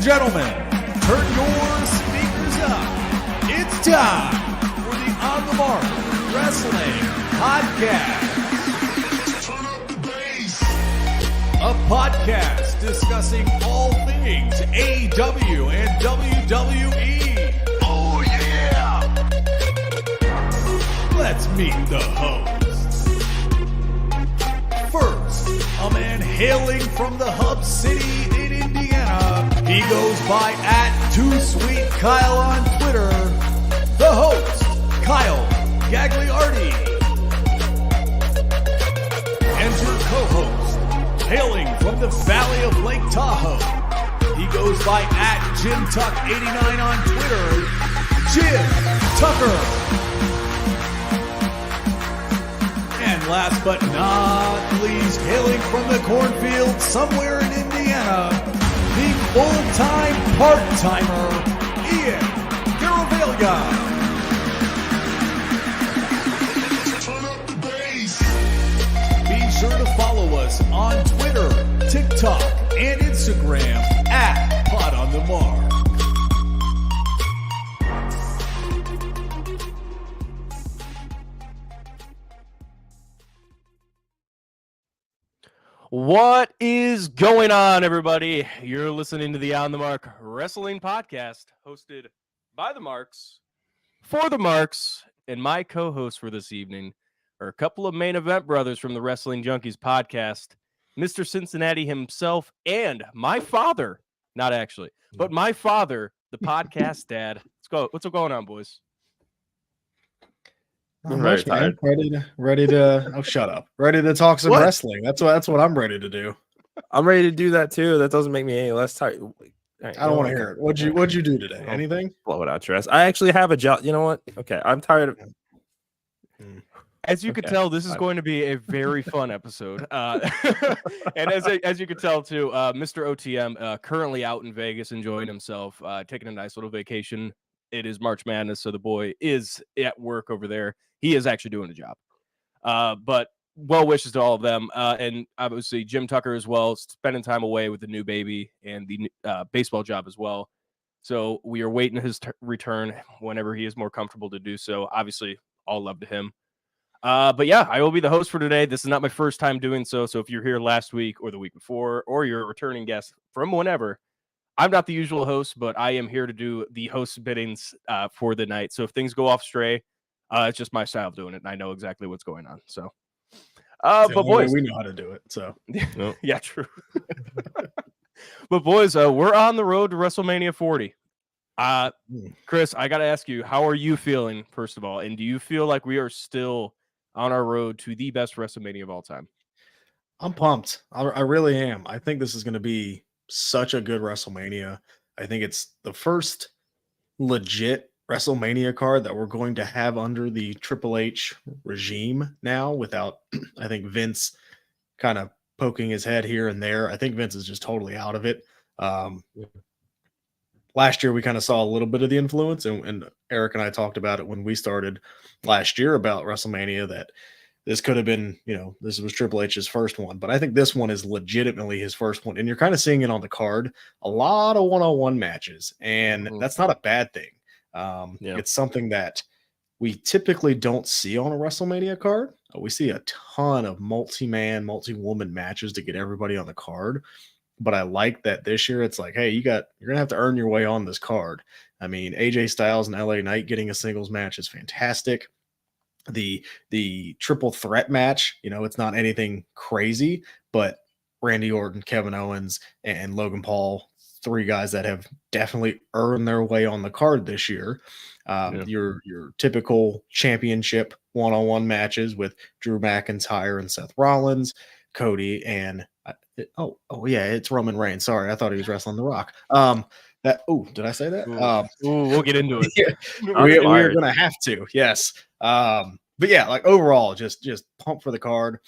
and gentlemen, turn your speakers up. It's time for the On the Mark Wrestling Podcast. Turn up the bass. A podcast discussing all things AEW and WWE. Oh yeah! Let's meet the hosts. First, a man hailing from the hub city in Indiana. He goes by @2SweetKyle on Twitter. The host, Kyle Gagliardi. And your co-host, hailing from the valley of Lake Tahoe. He goes by @JimTuck89 on Twitter. Jim Tucker. And last but not least, hailing from the cornfield somewhere in Indiana, the full-time part-timer, Ian Garavaglia. Turn up the bass. Be sure to follow us on Twitter, TikTok, and Instagram @PodOnTheMark. What is going on, everybody? You're listening to the On the Mark Wrestling Podcast, hosted by the Marks, for the Marks, and my co-host for this evening are a couple of main event brothers from the Wrestling Junkies podcast, Mr. Cincinnati himself, and my father, not actually, but my father, the podcast dad. Let's go. What's going on, boys? I'm very tired. Ready to oh, shut up. Ready to talk some wrestling. That's what I'm ready to do. I'm ready to do that too. That doesn't make me any less tired. Right, I don't want to hear it. What'd you do today? Anything? Blow it out your ass. I actually have a job. You know what? Okay, I'm tired of. As you can tell, this is going to be a very fun episode. And as you can tell too, Mr. OTM currently out in Vegas enjoying himself, taking a nice little vacation. It is March Madness, so the boy is at work over there. He is actually doing a job. But well wishes to all of them. And obviously Jim Tucker as well, spending time away with the new baby and the baseball job as well. So we are waiting his return whenever he is more comfortable to do so. Obviously, all love to him. But yeah, I will be the host for today. This is not my first time doing so. So if you're here last week or the week before, or you're a returning guest from whenever, I'm not the usual host, but I am here to do the host biddings for the night. So if things go off stray, it's just my style of doing it, and I know exactly what's going on. So, but boys, we know how to do it. So, yeah, true. But boys, we're on the road to WrestleMania 40. Chris, I got to ask you, how are you feeling, first of all? And do you feel like we are still on our road to the best WrestleMania of all time? I'm pumped. I really am. I think this is going to be such a good WrestleMania. I think it's the first legit WrestleMania card that we're going to have under the Triple H regime now, without, I think, Vince kind of poking his head here and there. I think Vince is just totally out of it. Last year, we kind of saw a little bit of the influence, and Eric and I talked about it when we started last year about WrestleMania, that this could have been, this was Triple H's first one, but I think this one is legitimately his first one. And you're kind of seeing it on the card, a lot of one-on-one matches, and that's not a bad thing. It's something that we typically don't see on a WrestleMania card. We see a ton of multi-man, multi-woman matches to get everybody on the card. But I like that this year it's like, hey, you're going to have to earn your way on this card. I mean, AJ Styles and LA Knight getting a singles match is fantastic. The triple threat match, it's not anything crazy, but Randy Orton, Kevin Owens, and Logan Paul, three guys that have definitely earned their way on the card this year. Your typical championship one-on-one matches with Drew McIntyre and Seth Rollins, Cody, and it's Roman Reigns. Sorry, I thought he was wrestling The Rock. Did I say that? We'll get into it. Yeah, we're gonna have to. Yes. But yeah, like overall, just pumped for the card.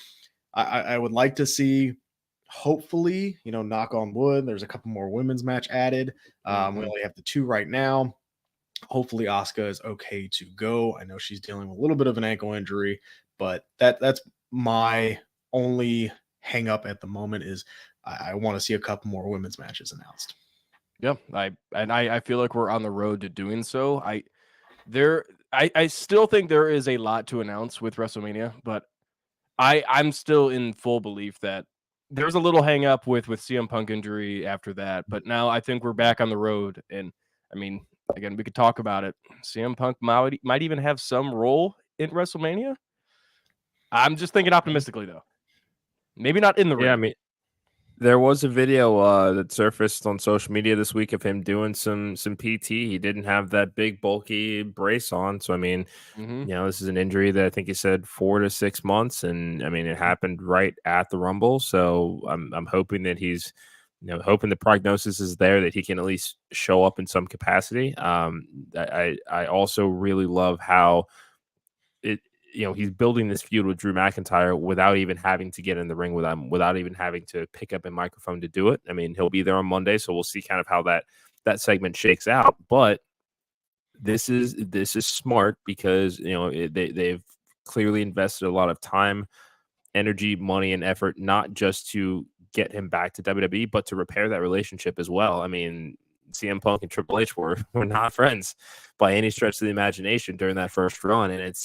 I would like to see, hopefully, knock on wood, there's a couple more women's match added. We only have the two right now. Hopefully Asuka is okay to go. I know she's dealing with a little bit of an ankle injury, but that's my only hang up at the moment is I want to see a couple more women's matches announced. Yeah, I feel like we're on the road to doing so. I still think there is a lot to announce with WrestleMania, but I'm still in full belief that there's a little hang up with CM Punk injury after that, but now I think we're back on the road. And I mean, again, we could talk about it. CM Punk might even have some role in WrestleMania. I'm just thinking optimistically though. Maybe not in the ring. Yeah, I mean, there was a video that surfaced on social media this week of him doing some PT. He didn't have that big bulky brace on, so I mean, Mhm. this is an injury that I think he said 4 to 6 months, and I mean it happened right at the Rumble. So I'm hoping that he's hoping the prognosis is there that he can at least show up in some capacity. I also really love how it he's building this feud with Drew McIntyre without even having to get in the ring with him, without even having to pick up a microphone to do it. I mean, he'll be there on Monday, so we'll see kind of how that segment shakes out. But this is smart because they've clearly invested a lot of time, energy, money, and effort, not just to get him back to WWE, but to repair that relationship as well. I mean, CM Punk and Triple H were not friends by any stretch of the imagination during that first run, and it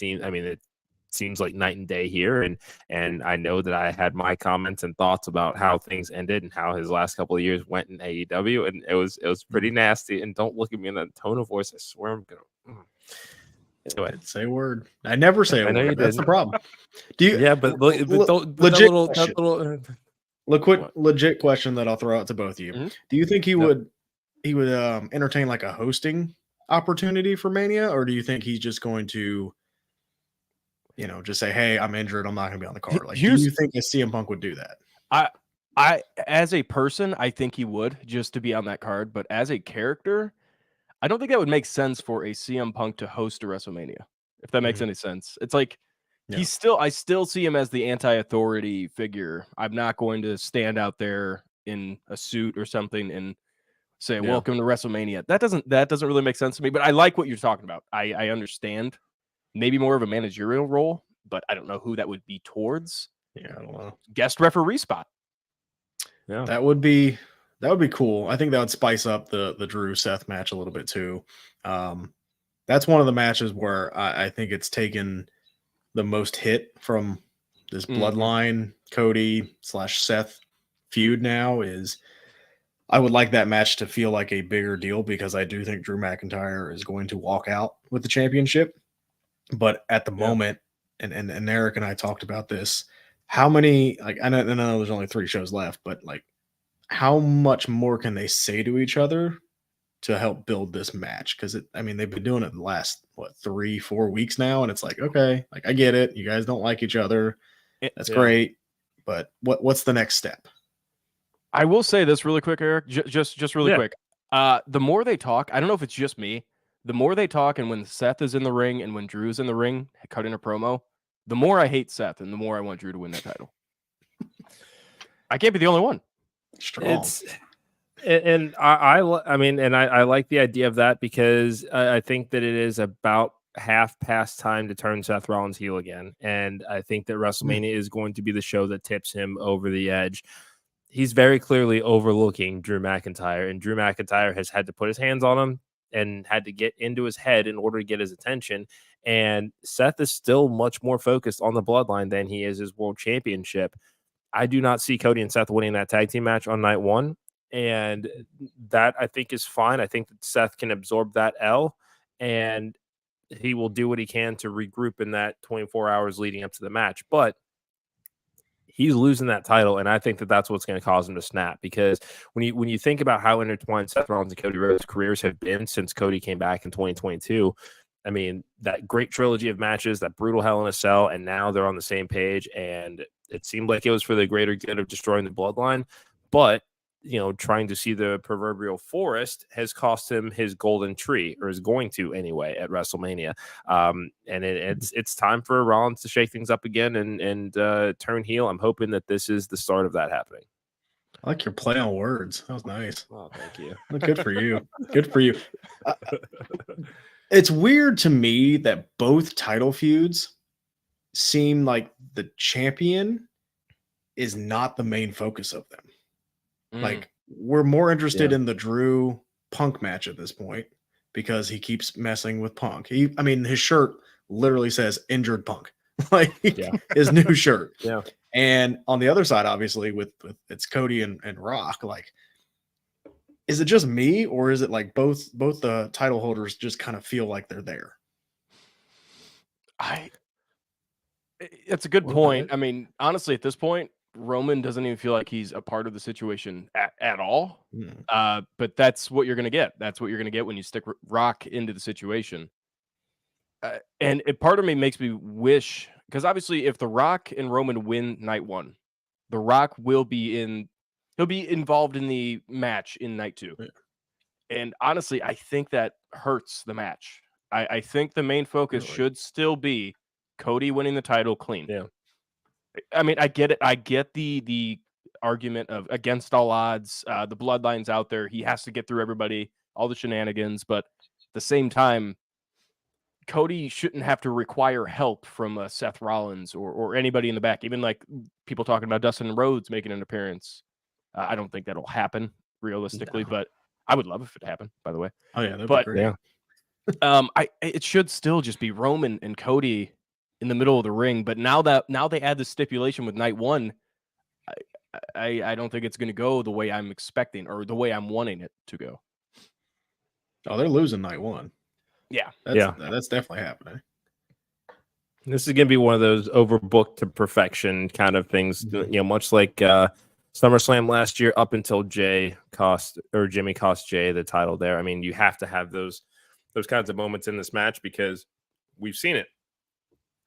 seems like night and day here. And I know that I had my comments and thoughts about how things ended and how his last couple of years went in AEW, and it was pretty nasty. And don't look at me in that tone of voice. I swear I'm gonna. Anyway, Say a word. I never say a I know word. you That's the didn't. problem. Do you? Yeah, but don't legit that question. little. Quick, What? legit question that I'll throw out to both of you. Mhm. Do you think he Yep. would entertain like a hosting opportunity for Mania, or do you think he's just going to just say, hey, I'm injured, I'm not gonna be on the card? Like, do you think that CM Punk would do that? I as a person, I think he would just to be on that card, but as a character, I don't think that would make sense for a CM Punk to host a WrestleMania, if that makes Mhm. any sense. It's like Yeah. I still see him as the anti-authority figure. I'm not going to stand out there in a suit or something and say, Yeah. "Welcome to WrestleMania." That doesn't really make sense to me, but I like what you're talking about. I understand maybe more of a managerial role, but I don't know who that would be towards. Yeah, I don't know. Guest referee spot. Yeah. That would be cool. I think that would spice up the Drew Seth match a little bit too. That's one of the matches where I think it's taken the most hit from this bloodline Cody / Seth feud. Now is I would like that match to feel like a bigger deal because I do think Drew McIntyre is going to walk out with the championship. But at the moment, and Eric and I talked about this, how many, like, I know there's only 3 shows left, but like, how much more can they say to each other to help build this match? Because they've been doing it the last 3-4 weeks now, and it's like, okay, like, I get it, you guys don't like each other, that's great, but what's the next step? I will say this really quick, Eric. Just really quick. The more they talk, I don't know if it's just me. The more they talk, and when Seth is in the ring and when Drew's in the ring, cutting a promo, the more I hate Seth and the more I want Drew to win that title. I can't be the only one. Strong. I like the idea of that because I think that it is about half past time to turn Seth Rollins heel again, and I think that WrestleMania is going to be the show that tips him over the edge. He's very clearly overlooking Drew McIntyre, and Drew McIntyre has had to put his hands on him and had to get into his head in order to get his attention. And Seth is still much more focused on the bloodline than he is his world championship. I do not see Cody and Seth winning that tag team match on night one. And that I think is fine. I think that Seth can absorb that L and he will do what he can to regroup in that 24 hours leading up to the match. But he's losing that title, and I think that that's what's going to cause him to snap. Because when you think about how intertwined Seth Rollins and Cody Rhodes' careers have been since Cody came back in 2022, I mean, that great trilogy of matches, that brutal Hell in a Cell, and now they're on the same page, and it seemed like it was for the greater good of destroying the bloodline. But trying to see the proverbial forest has cost him his golden tree, or is going to anyway at WrestleMania. And it's time for Rollins to shake things up again and turn heel. I'm hoping that this is the start of that happening. I like your play on words. That was nice. Oh, thank you. Good for you. Good for you. It's weird to me that both title feuds seem like the champion is not the main focus of them. Like, we're more interested in the Drew Punk match at this point because he keeps messing with Punk. His shirt literally says "Injured Punk," like his new shirt. Yeah. And on the other side, obviously, with it's Cody and Rock. Like, is it just me, or is it like both the title holders just kind of feel like they're there? It's a good point. I mean, honestly, at this point, Roman doesn't even feel like he's a part of the situation at all. But that's what you're going to get. That's what you're going to get when you stick Rock into the situation. And part of me makes me wish, because obviously, if The Rock and Roman win night one, The Rock he'll be involved in the match in night two. Yeah. And honestly, I think that hurts the match. I think the main focus should still be Cody winning the title clean. Yeah. I mean, I get it. I get the argument of against all odds. The bloodline's out there. He has to get through everybody, all the shenanigans. But at the same time, Cody shouldn't have to require help from Seth Rollins or anybody in the back. Even like people talking about Dustin Rhodes making an appearance. I don't think that'll happen realistically, but I would love if it happened, by the way. Oh yeah, that'd be great. Yeah. It should still just be Roman and Cody in the middle of the ring, but now they add the stipulation with night one, I don't think it's going to go the way I'm expecting or the way I'm wanting it to go. Oh, they're losing night one. Yeah, that's definitely happening. This is going to be one of those overbooked to perfection kind of things, much like SummerSlam last year, up until Jimmy cost Jay the title there. I mean, you have to have those kinds of moments in this match because we've seen it.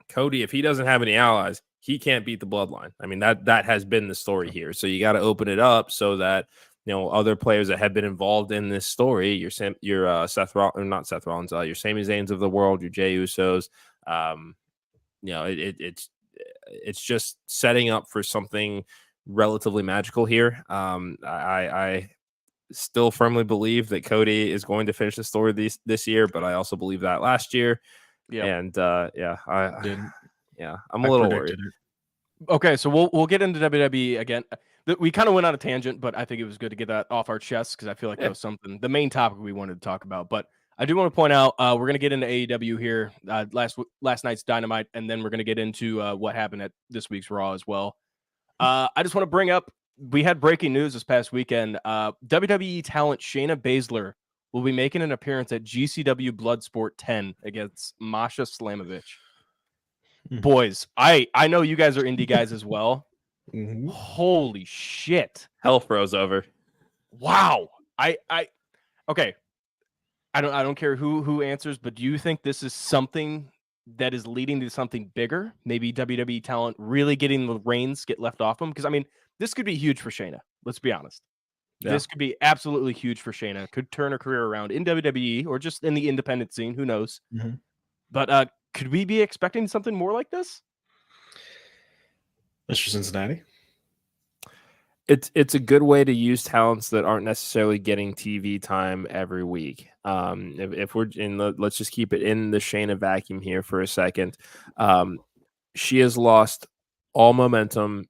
Cody, if he doesn't have any allies, he can't beat the bloodline. I mean, that has been the story here. So you got to open it up so that other players that have been involved in this story, your Seth Rollins, or not Seth Rollins, your Sami Zayns of the world, your Jey Usos, it's just setting up for something relatively magical here. I still firmly believe that Cody is going to finish the story this year, but I also believe that last year. Yeah. And I'm a little worried. Okay, so we'll get into WWE again. We kind of went on a tangent, but I think it was good to get that off our chest because I feel like that was the main topic we wanted to talk about. But I do want to point out we're going to get into AEW here, last night's Dynamite, and then we're going to get into what happened at this week's Raw as well. I just want to bring up, we had breaking news this past weekend. WWE talent Shayna Baszler will be making an appearance at GCW Bloodsport 10 against Masha Slamovich. Boys, I know you guys are indie guys as well. Mm-hmm. Holy shit. Hell froze over. Wow. Okay. I don't care who answers, but do you think this is something that is leading to something bigger? Maybe WWE talent really getting the reins get left off them? Because I mean, this could be huge for Shayna. Let's be honest. Yeah. This could be absolutely huge for Shayna. Could turn her career around in WWE or just in the independent scene. Who knows? Mm-hmm. But could we be expecting something more like this? Mr. Cincinnati? It's a good way to use talents that aren't necessarily getting TV time every week. If we're let's just keep it in the Shayna vacuum here for a second. She has lost all momentum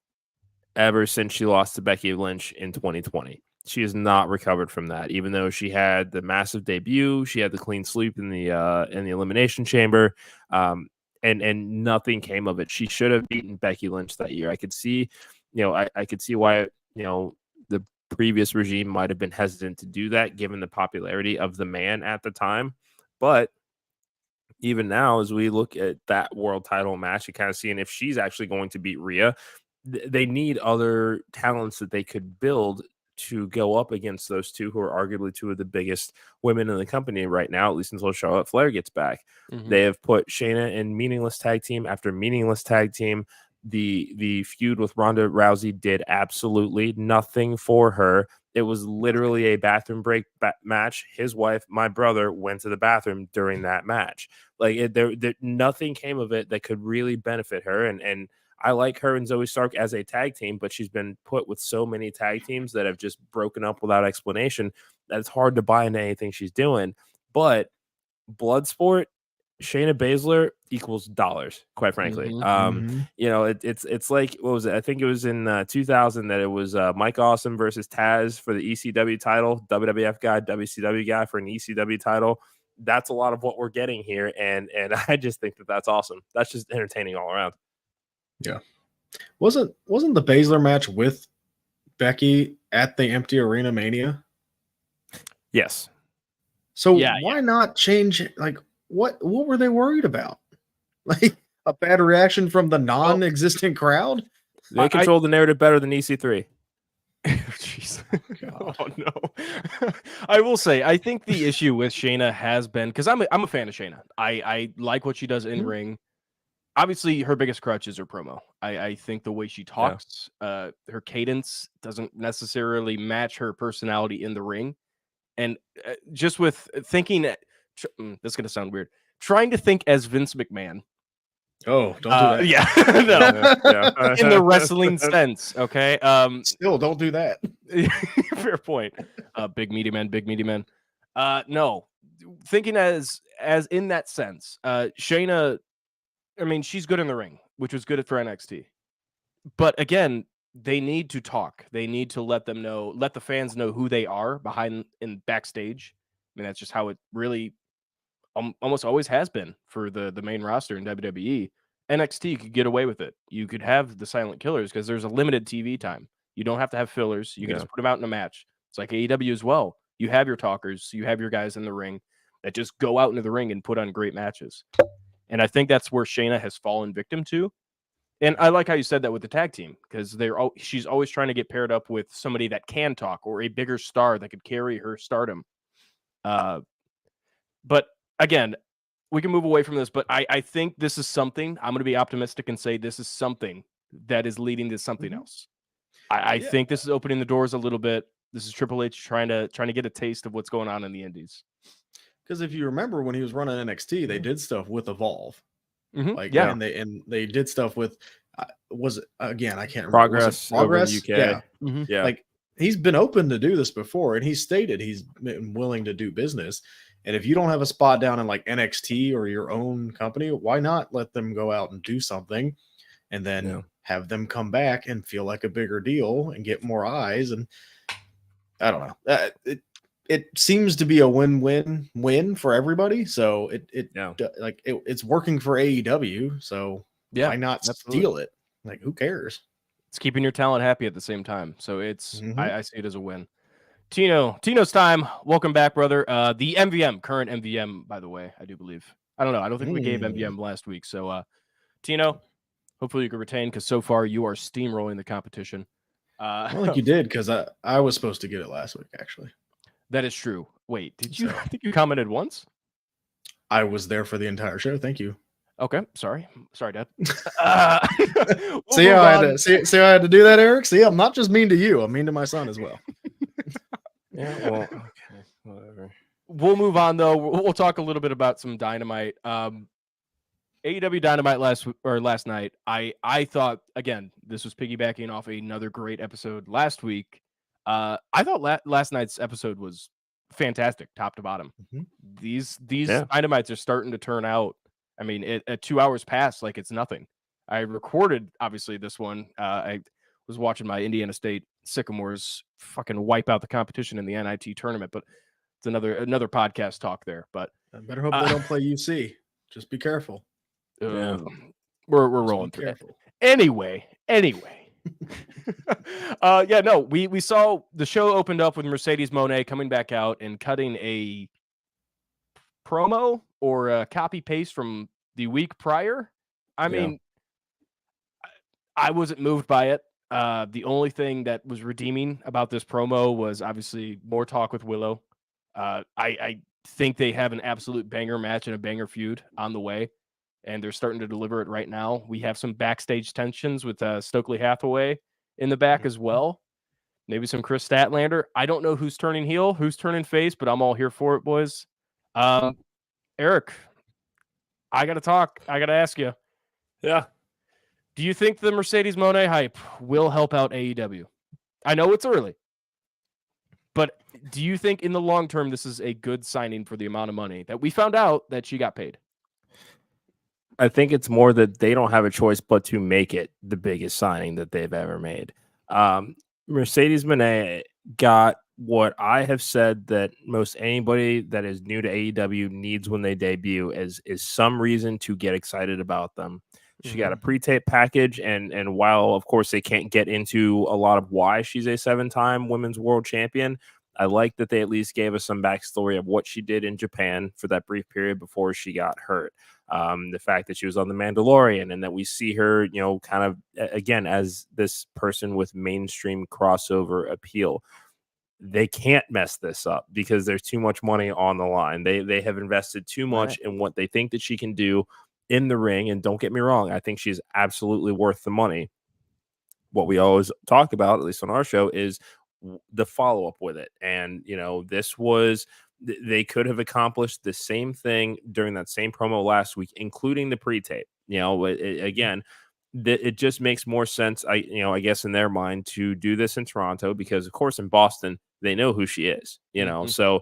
ever since she lost to Becky Lynch in 2020. She has not recovered from that, even though she had the massive debut. She had the clean sweep in the Elimination Chamber, and nothing came of it. She should have beaten Becky Lynch that year. I could see, I could see why, the previous regime might have been hesitant to do that, given the popularity of the man at the time. But even now, as we look at that world title match, you kind of seeing if she's actually going to beat Rhea, they need other talents that they could build to go up against those two, who are arguably two of the biggest women in the company right now, at least until Charlotte Flair gets back. Mm-hmm. They have put Shayna in meaningless tag team after meaningless tag team. The feud with Ronda Rousey did absolutely nothing for her. It was literally a bathroom break match. His wife, my brother, went to the bathroom during that match. Like there nothing came of it that could really benefit her. And I like her and Zoe Stark as a tag team, but she's been put with so many tag teams that have just broken up without explanation that it's hard to buy into anything she's doing. But Bloodsport, Shayna Baszler equals dollars, quite frankly. It's like, what was it? I think it was in 2000 that it was Mike Awesome versus Taz for the ECW title, WWF guy, WCW guy for an ECW title. That's a lot of what we're getting here, and I just think that that's awesome. That's just entertaining all around. Yeah, wasn't the Baszler match with Becky at the Empty Arena Mania? Yes. So why not change? Like, what were they worried about? Like a bad reaction from the non-existent crowd? They control the narrative better than EC3. Jeez. Oh no. I will say, I think the issue with Shayna has been, because I'm a fan of Shayna. I like what she does in ring. Obviously, her biggest crutch is her promo. I think the way she talks, her cadence doesn't necessarily match her personality in the ring. And just with thinking, this is going to sound weird, trying to think as Vince McMahon. Oh, don't do that. Yeah, no, in the wrestling sense. Okay. Still, don't do that. Fair point. Big meaty man. No, thinking as in that sense. Shayna, I mean, she's good in the ring, which was good for NXT. But again, they need to talk. They need to let the fans know who they are behind in backstage. I mean, that's just how it really almost always has been for the main roster in WWE. NXT could get away with it. You could have the silent killers because there's a limited TV time. You don't have to have fillers. You can just put them out in a match. It's like AEW as well. You have your talkers. You have your guys in the ring that just go out into the ring and put on great matches. And I think that's where Shayna has fallen victim to. And I like how you said that with the tag team, because she's always trying to get paired up with somebody that can talk or a bigger star that could carry her stardom. But again, we can move away from this, but I think this is something. I'm going to be optimistic and say this is something that is leading to something else. I think this is opening the doors a little bit. This is Triple H trying to get a taste of what's going on in the Indies. Because if you remember when he was running NXT, they did stuff with Evolve. And they did stuff with was it, again, I can't remember. Progress over in the UK. Yeah. Like he's been open to do this before, and he stated he's been willing to do business. And if you don't have a spot down in like NXT or your own company, why not let them go out and do something and then have them come back and feel like a bigger deal and get more eyes? And I don't know. It seems to be a win-win-win for everybody. So it's working for AEW. So why not steal it? Like, who cares? It's keeping your talent happy at the same time. So it's I see it as a win. Tino's time. Welcome back, brother. The MVM, current MVM, by the way, I do believe. I don't know. I don't think we gave MVM last week. So Tino, hopefully you can retain, because so far you are steamrolling the competition. I don't think you did, because I was supposed to get it last week, actually. That is true. Wait, did you? I think you commented once. I was there for the entire show. Thank you. Okay, sorry, Dad. See how I had to do that, Eric? See, I'm not just mean to you. I'm mean to my son as well. Well, okay, whatever. We'll move on though. We'll talk a little bit about some Dynamite. AEW Dynamite last night. I thought, again, this was piggybacking off another great episode last week. I thought last night's episode was fantastic, top to bottom. These Dynamites are starting to turn out. I mean, at 2 hours past, like it's nothing. I recorded, obviously, this one. I was watching my Indiana State Sycamores fucking wipe out the competition in the NIT tournament, but it's another podcast talk there. But I better hope they don't play UC. Just be careful. We're rolling through it. Anyway. We saw the show opened up with Mercedes Moné coming back out and cutting a promo or a copy paste from the week prior. I mean, I wasn't moved by it. The only thing that was redeeming about this promo was obviously more talk with Willow. I think they have an absolute banger match and a banger feud on the way, and they're starting to deliver it right now. We have some backstage tensions with Stokely Hathaway in the back as well. Maybe some Chris Statlander. I don't know who's turning heel, who's turning face, but I'm all here for it, boys. Eric, I got to talk. I got to ask you. Yeah. Do you think the Mercedes Moné hype will help out AEW? I know it's early, but do you think in the long term this is a good signing for the amount of money that we found out that she got paid? I think it's more that they don't have a choice but to make it the biggest signing that they've ever made. Mercedes Moné got what I have said that most anybody that is new to AEW needs when they debut is some reason to get excited about them. She got a pre-tape package, and while of course they can't get into a lot of why she's a 7-time women's world champion, I like that they at least gave us some backstory of what she did in Japan for that brief period before she got hurt. The fact that she was on The Mandalorian and that we see her, kind of again as this person with mainstream crossover appeal. They can't mess this up because there's too much money on the line. They have invested too much in what they think that she can do in the ring. And don't get me wrong, I think she's absolutely worth the money. What we always talk about, at least on our show, is the follow-up with it. And, this was, they could have accomplished the same thing during that same promo last week, including the pre-tape. Again, it just makes more sense, I guess, in their mind to do this in Toronto because, of course, in Boston, they know who she is, so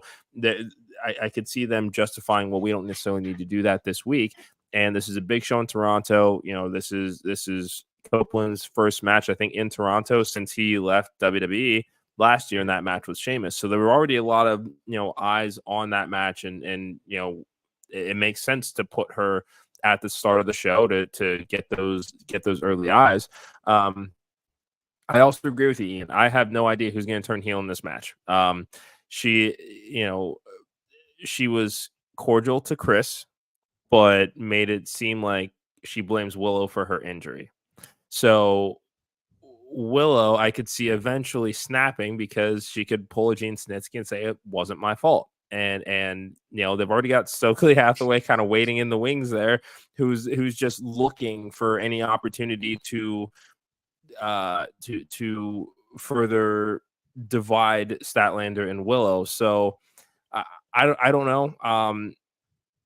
I could see them justifying, well, we don't necessarily need to do that this week. And this is a big show in Toronto. This is Copeland's first match, I think, in Toronto since he left WWE last year, and that match was Sheamus. So there were already a lot of, eyes on that match, and it makes sense to put her at the start of the show to get those early eyes. I also agree with you, Ian. I have no idea who's going to turn heel in this match. She was cordial to Chris, but made it seem like she blames Willow for her injury. So Willow, I could see eventually snapping because she could pull a Gene Snitsky and say it wasn't my fault. And they've already got Stokely Hathaway kind of waiting in the wings there, who's just looking for any opportunity to further divide Statlander and Willow. So I don't know.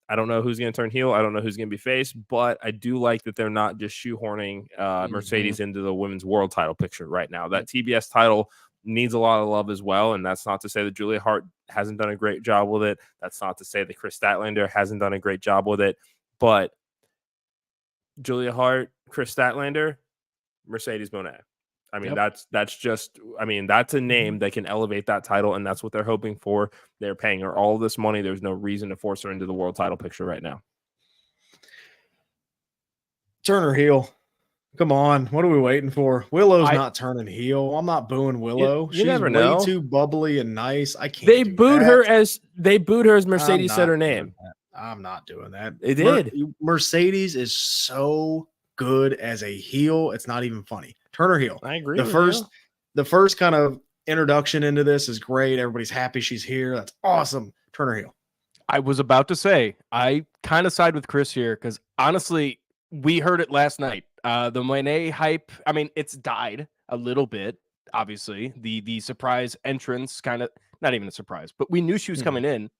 I don't know who's going to turn heel. I don't know who's going to be face, but I do like that they're not just shoehorning Mercedes into the women's world title picture right now. That TBS title needs a lot of love as well, and that's not to say that Julia Hart hasn't done a great job with it. That's not to say that Chris Statlander hasn't done a great job with it, but Julia Hart, Chris Statlander, Mercedes Moné. I mean, that's a name that can elevate that title, and that's what they're hoping for. They're paying her all this money. There's no reason to force her into the world title picture right now. Turn her heel. Come on. What are we waiting for? Willow's not turning heel. I'm not booing Willow. You She's never know. way too bubbly and nice. I can't. They booed her as Mercedes said her name. I'm not doing that. They did. Mercedes is so good as a heel. It's not even funny. Turn her heel. I agree. The first kind of introduction into this is great. Everybody's happy she's here. That's awesome. Turn her heel. I was about to say, I kind of side with Chris here because honestly, we heard it last night. The Moné hype, I mean, it's died a little bit, obviously. The surprise entrance, kind of, not even a surprise, but we knew she was coming in.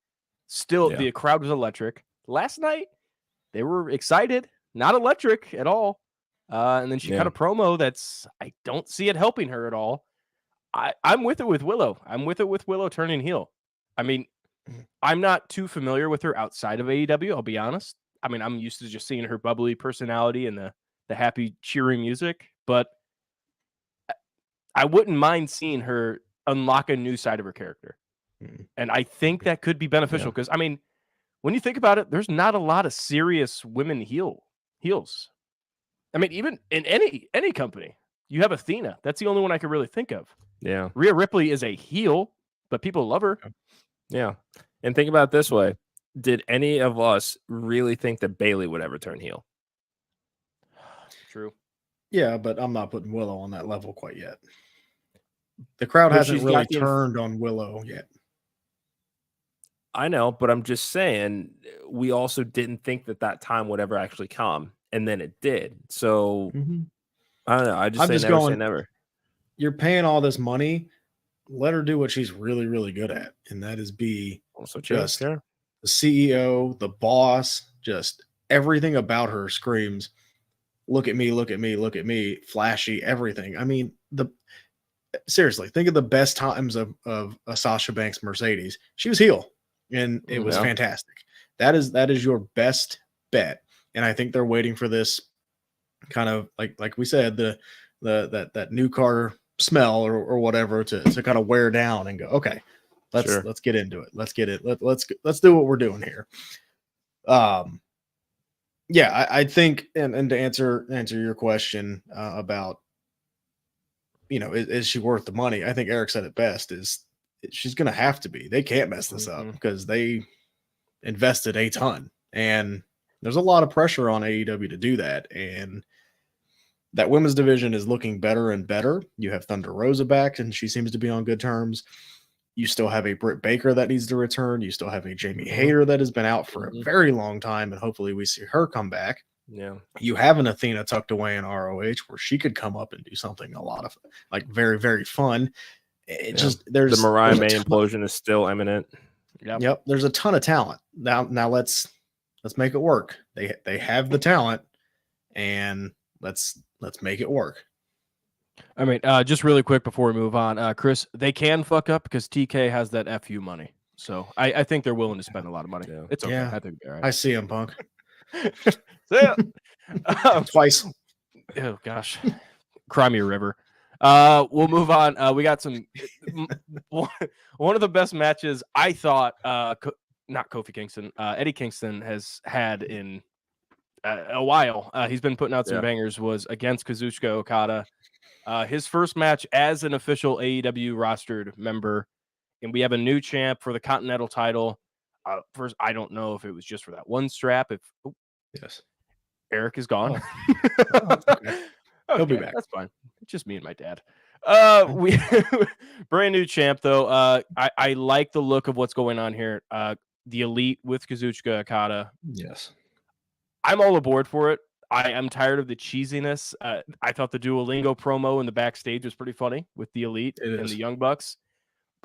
Still, the crowd was electric. Last night, they were excited, not electric at all. And then she cut a promo I don't see it helping her at all. I'm with it with Willow. I'm with it with Willow turning heel. I mean, I'm not too familiar with her outside of AEW, I'll be honest. I mean, I'm used to just seeing her bubbly personality and the happy, cheery music, but I wouldn't mind seeing her unlock a new side of her character. And I think that could be beneficial because, I mean, when you think about it, there's not a lot of serious women heels. I mean, even in any company, you have Athena. That's the only one I could really think of. Yeah. Rhea Ripley is a heel, but people love her. Yeah. And think about it this way. Did any of us really think that Bayley would ever turn heel? True. Yeah, but I'm not putting Willow on that level quite yet. The crowd hasn't really turned on Willow yet. I know, but I'm just saying we also didn't think that time would ever actually come. And then it did. So I don't know. I'm just say never. You're paying all this money. Let her do what she's really, really good at. And that is be also just the CEO, the boss, just everything about her screams, look at me, look at me, look at me, flashy, everything. I mean, seriously, think of the best times of Sasha Banks Mercedes. She was heel, and it was fantastic. That is your best bet. And I think they're waiting for this kind of like we said, that new car smell or whatever to kind of wear down and go, okay, let's get into it. Let's get it. Let's do what we're doing here. Yeah, I think, and to answer your question about, is she worth the money? I think Eric said it best, she's going to have to be. They can't mess this up because they invested a ton, and there's a lot of pressure on AEW to do that. And that women's division is looking better and better. You have Thunder Rosa back, and she seems to be on good terms. You still have a Britt Baker that needs to return. You still have a Jamie Hayter that has been out for a very long time, and hopefully we see her come back. Yeah. You have an Athena tucked away in ROH where she could come up and do something a lot of very, very fun. Just there's the Mariah May implosion is still imminent. Yep. There's a ton of talent. Now let's make it work. They have the talent, and let's make it work. I mean, just really quick before we move on, Chris, they can fuck up because TK has that FU money. So I think they're willing to spend a lot of money. Yeah. It's okay. Yeah. I think they're right. I see him, Punk. Twice. Oh, gosh. Cry me a river. We'll move on. We got some one of the best matches I thought not Kofi Kingston, Eddie Kingston has had in a while. He's been putting out some bangers, was against Kazuchika Okada. His first match as an official AEW rostered member, and we have a new champ for the Continental title. First, I don't know if it was just for that one strap. Yes, Eric is gone. Okay. He'll be back. That's fine. It's just me and my dad. We brand new champ though. I like the look of what's going on here. The Elite with Kazuchika Okada. Yes, I'm all aboard for it. I am tired of the cheesiness. I thought the Duolingo promo in the backstage was pretty funny with the Elite and the Young Bucks.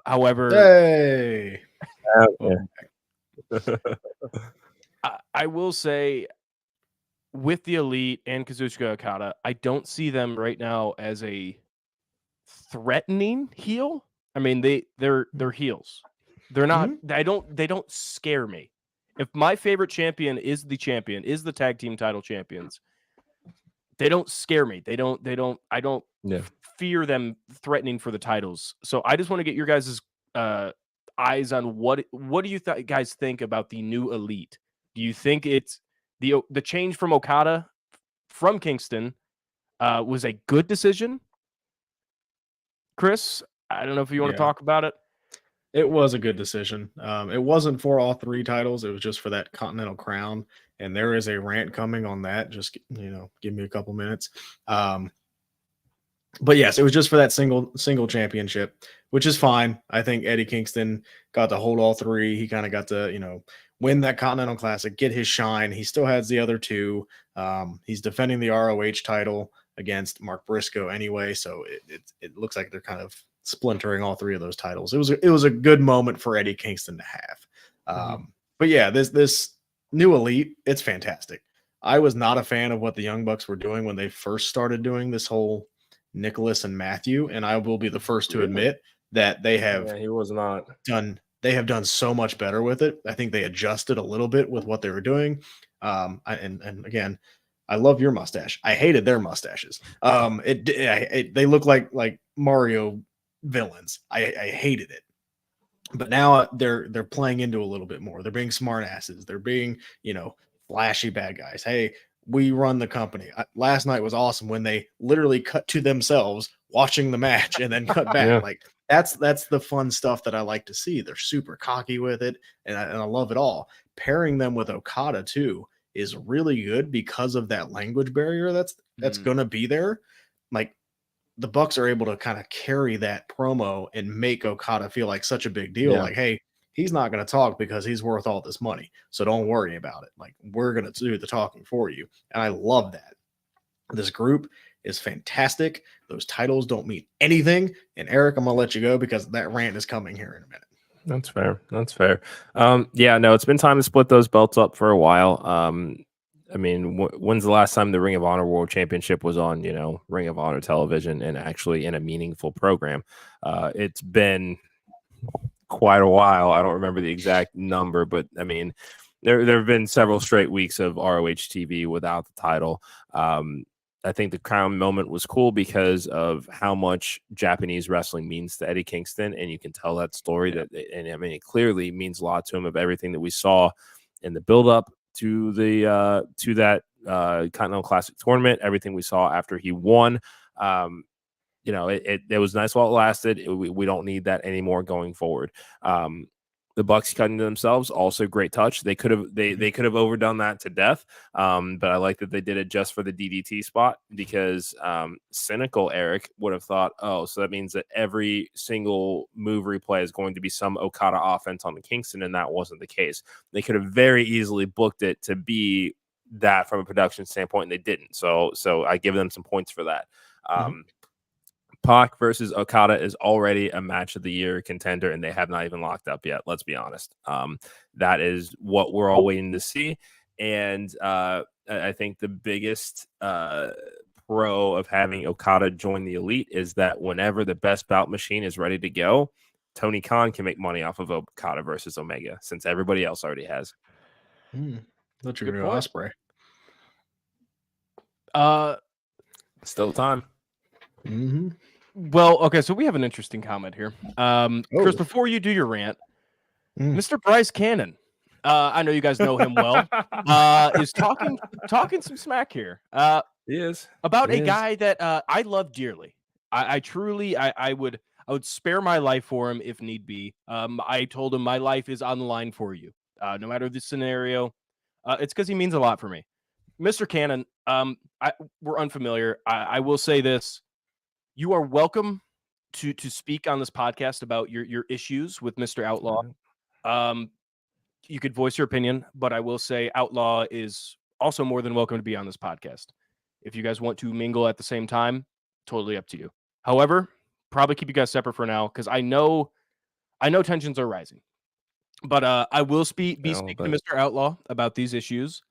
However, hey, I will say with the Elite and Kazuchika Okada, I don't see them right now as a threatening heel. I mean, they're heels. They're not. They don't scare me. If my favorite champion is the tag team title champions, they don't scare me. I don't fear them threatening for the titles. So I just want to get your guys' eyes on what do you guys think about the new Elite? Do you think it's the change from Okada from Kingston was a good decision? Chris, I don't know if you want to talk about it. It was a good decision. It wasn't for all three titles. It was just for that Continental Crown. And there is a rant coming on that. Just, give me a couple minutes. But yes, it was just for that single championship, which is fine. I think Eddie Kingston got to hold all three. He kind of got to, win that Continental Classic, get his shine. He still has the other two. He's defending the ROH title against Mark Briscoe anyway. So it looks like they're kind of splintering all three of those titles. It was a good moment for Eddie Kingston to have. But yeah, this new Elite, it's fantastic. I was not a fan of what the Young Bucks were doing when they first started doing this whole Nicholas and Matthew, and I will be the first to admit that they have done so much better with it. I think they adjusted a little bit with what they were doing. And again, I love your mustache. I hated their mustaches. They look like Mario villains. I hated it. But now they're playing into a little bit more. They're being smart asses. They're being, flashy bad guys. Hey, we run the company. Last night was awesome when they literally cut to themselves watching the match and then cut back. Yeah. Like that's the fun stuff that I like to see. They're super cocky with it, and I love it all. Pairing them with Okada too is really good because of that language barrier that's going to be there. Like the Bucks are able to kind of carry that promo and make Okada feel like such a big deal. Yeah. Like, hey, he's not going to talk because he's worth all this money. So don't worry about it. Like, we're going to do the talking for you. And I love that. This group is fantastic. Those titles don't mean anything. And Eric, I'm going to let you go because that rant is coming here in a minute. That's fair. It's been time to split those belts up for a while. I mean, when's the last time the Ring of Honor World Championship was on, Ring of Honor television and actually in a meaningful program? It's been quite a while. I don't remember the exact number, but I mean, there have been several straight weeks of ROH TV without the title. I think the crown moment was cool because of how much Japanese wrestling means to Eddie Kingston, and you can tell that story and I mean, it clearly means a lot to him of everything that we saw in the build-up to the to that Continental Classic tournament, everything we saw after he won. You know, it was nice while it lasted. We don't need that anymore going forward. The Bucks cutting to themselves, also great touch. They could have overdone that to death, but I like that they did it just for the DDT spot because cynical Eric would have thought, oh, so that means that every single move replay is going to be some Okada offense on the Kingston, and that wasn't the case. They could have very easily booked it to be that from a production standpoint, and they didn't. So I give them some points for that. Pac versus Okada is already a match of the year contender, and they have not even locked up yet. Let's be honest. That is what we're all waiting to see. And I think the biggest pro of having Okada join the Elite is that whenever the best bout machine is ready to go, Tony Khan can make money off of Okada versus Omega, since everybody else already has. Thought you were Good going to point. Ospreay. Still time. Well, okay, so we have an interesting comment here. Chris, before you do your rant, Mr. Bryce Cannon, I know you guys know him well, is talking some smack here. He is about a guy that I love dearly. I truly would spare my life for him if need be. I told him my life is on the line for you, no matter the scenario. It's because he means a lot for me. Mr. Cannon, we're unfamiliar. I will say this. You are welcome to speak on this podcast about your issues with Mr. Outlaw. You could voice your opinion, but I will say Outlaw is also more than welcome to be on this podcast. If you guys want to mingle at the same time, totally up to you. However, probably keep you guys separate for now because I know tensions are rising. But I will speak to Mr. Outlaw about these issues.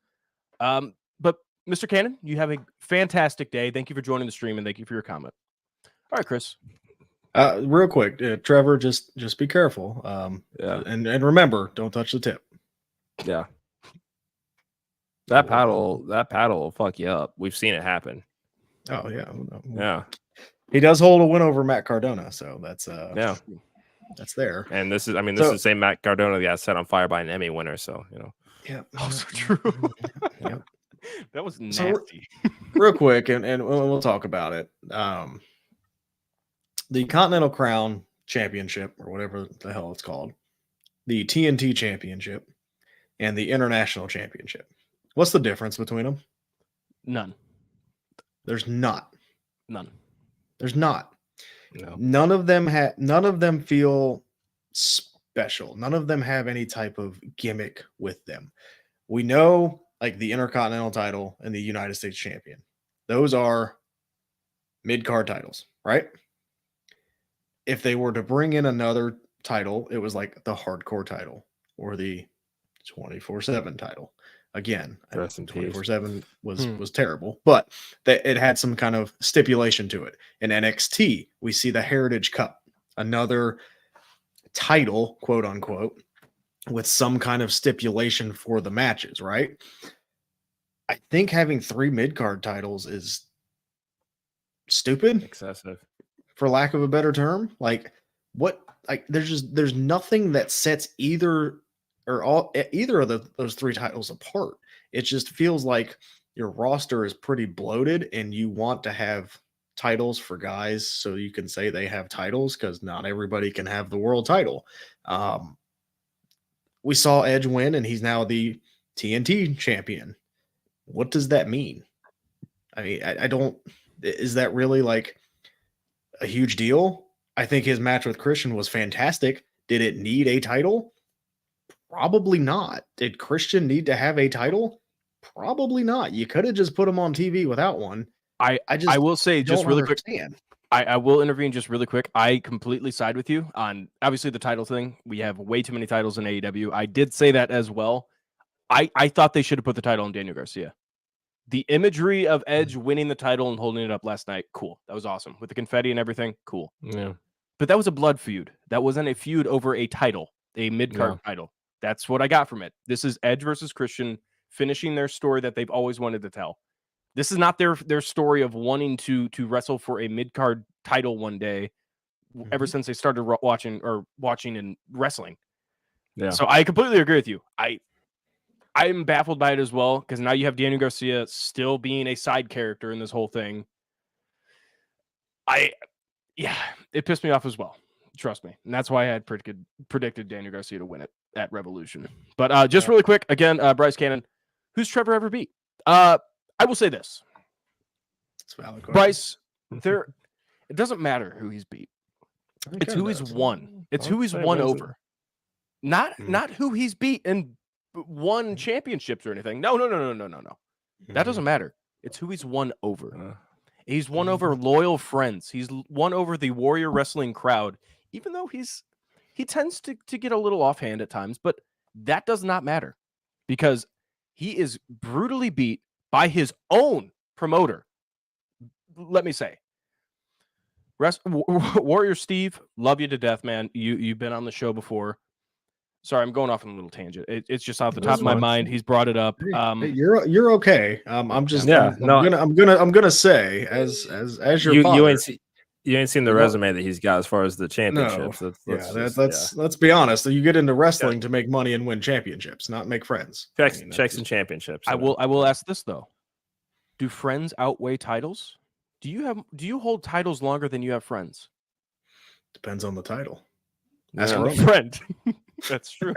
But Mr. Cannon, you have a fantastic day. Thank you for joining the stream and thank you for your comment. All right, Chris. Real quick, Trevor, just be careful. And remember, don't touch the tip. Yeah. That paddle will fuck you up. We've seen it happen. Oh yeah. Yeah. He does hold a win over Matt Cardona, so that's that's there. And this is the same Matt Cardona that got set on fire by an Emmy winner, so Yeah. Also true. Yep. That was nasty. So, real quick, and we'll talk about it. The Continental Crown Championship, or whatever the hell it's called, the TNT Championship, and the International Championship. What's the difference between them? None. There's not. None. There's not. No. None of them feel special. None of them have any type of gimmick with them. We know, like the Intercontinental title and the United States Champion. Those are mid-card titles, right? If they were to bring in another title, it was like the hardcore title or the 24/7 title. Again, 24/7 was terrible, but it had some kind of stipulation to it. In NXT, we see the Heritage Cup, another title, quote unquote, with some kind of stipulation for the matches, right? I think having 3 mid-card titles is stupid. Excessive. For lack of a better term. Like what, like there's nothing that sets either of those 3 titles apart. It just feels like your roster is pretty bloated and you want to have titles for guys so you can say they have titles, because not everybody can have the world title. We saw Edge win and he's now the TNT champion. What does that mean? I mean, I don't, is that really like a huge deal? I think his match with Christian was fantastic. Did it need a title? Probably not. Did Christian need to have a title? Probably not. You could have just put him on TV without one. I will say just really quick. I will intervene just really quick. I completely side with you on obviously the title thing. We have way too many titles in AEW. I did say that as well. I thought they should have put the title on Daniel Garcia. The imagery of Edge winning the title and holding it up last night, cool. That was awesome. With the confetti and everything, cool. Yeah. But that was a blood feud. That wasn't a feud over a title, a mid-card title. That's what I got from it. This is Edge versus Christian finishing their story that they've always wanted to tell. This is not their story of wanting to wrestle for a mid-card title one day ever since they started watching and wrestling. Yeah. So I completely agree with you. I'm baffled by it as well, because now you have Daniel Garcia still being a side character in this whole thing. It pissed me off as well. Trust me. And that's why I had predicted Daniel Garcia to win it at Revolution. But just really quick, again, Bryce Cannon, who's Trevor ever beat? I will say this. It's a valid question. Bryce, it doesn't matter who he's beat. It's who he's won. It's who he's won over. Not who he's beat and won championships or anything. No. That doesn't matter. It's who he's won over. He's won over loyal friends. He's won over the Warrior Wrestling crowd, even though he tends to get a little offhand at times, but that does not matter because he is brutally beat by his own promoter. Let me say, Warrior Steve, love you to death, man. You've been on the show before. Sorry, I'm going off on a little tangent. It's just off the top of my mind. He's brought it up. Hey, you're okay. I'm just I'm gonna say as your father, you ain't seen the resume that he's got as far as the championships. No. Let's be honest. You get into wrestling to make money and win championships, not make friends. Checks and championships. I will ask this though: do friends outweigh titles? Do you hold titles longer than you have friends? Depends on the title. That's a friend. That's true.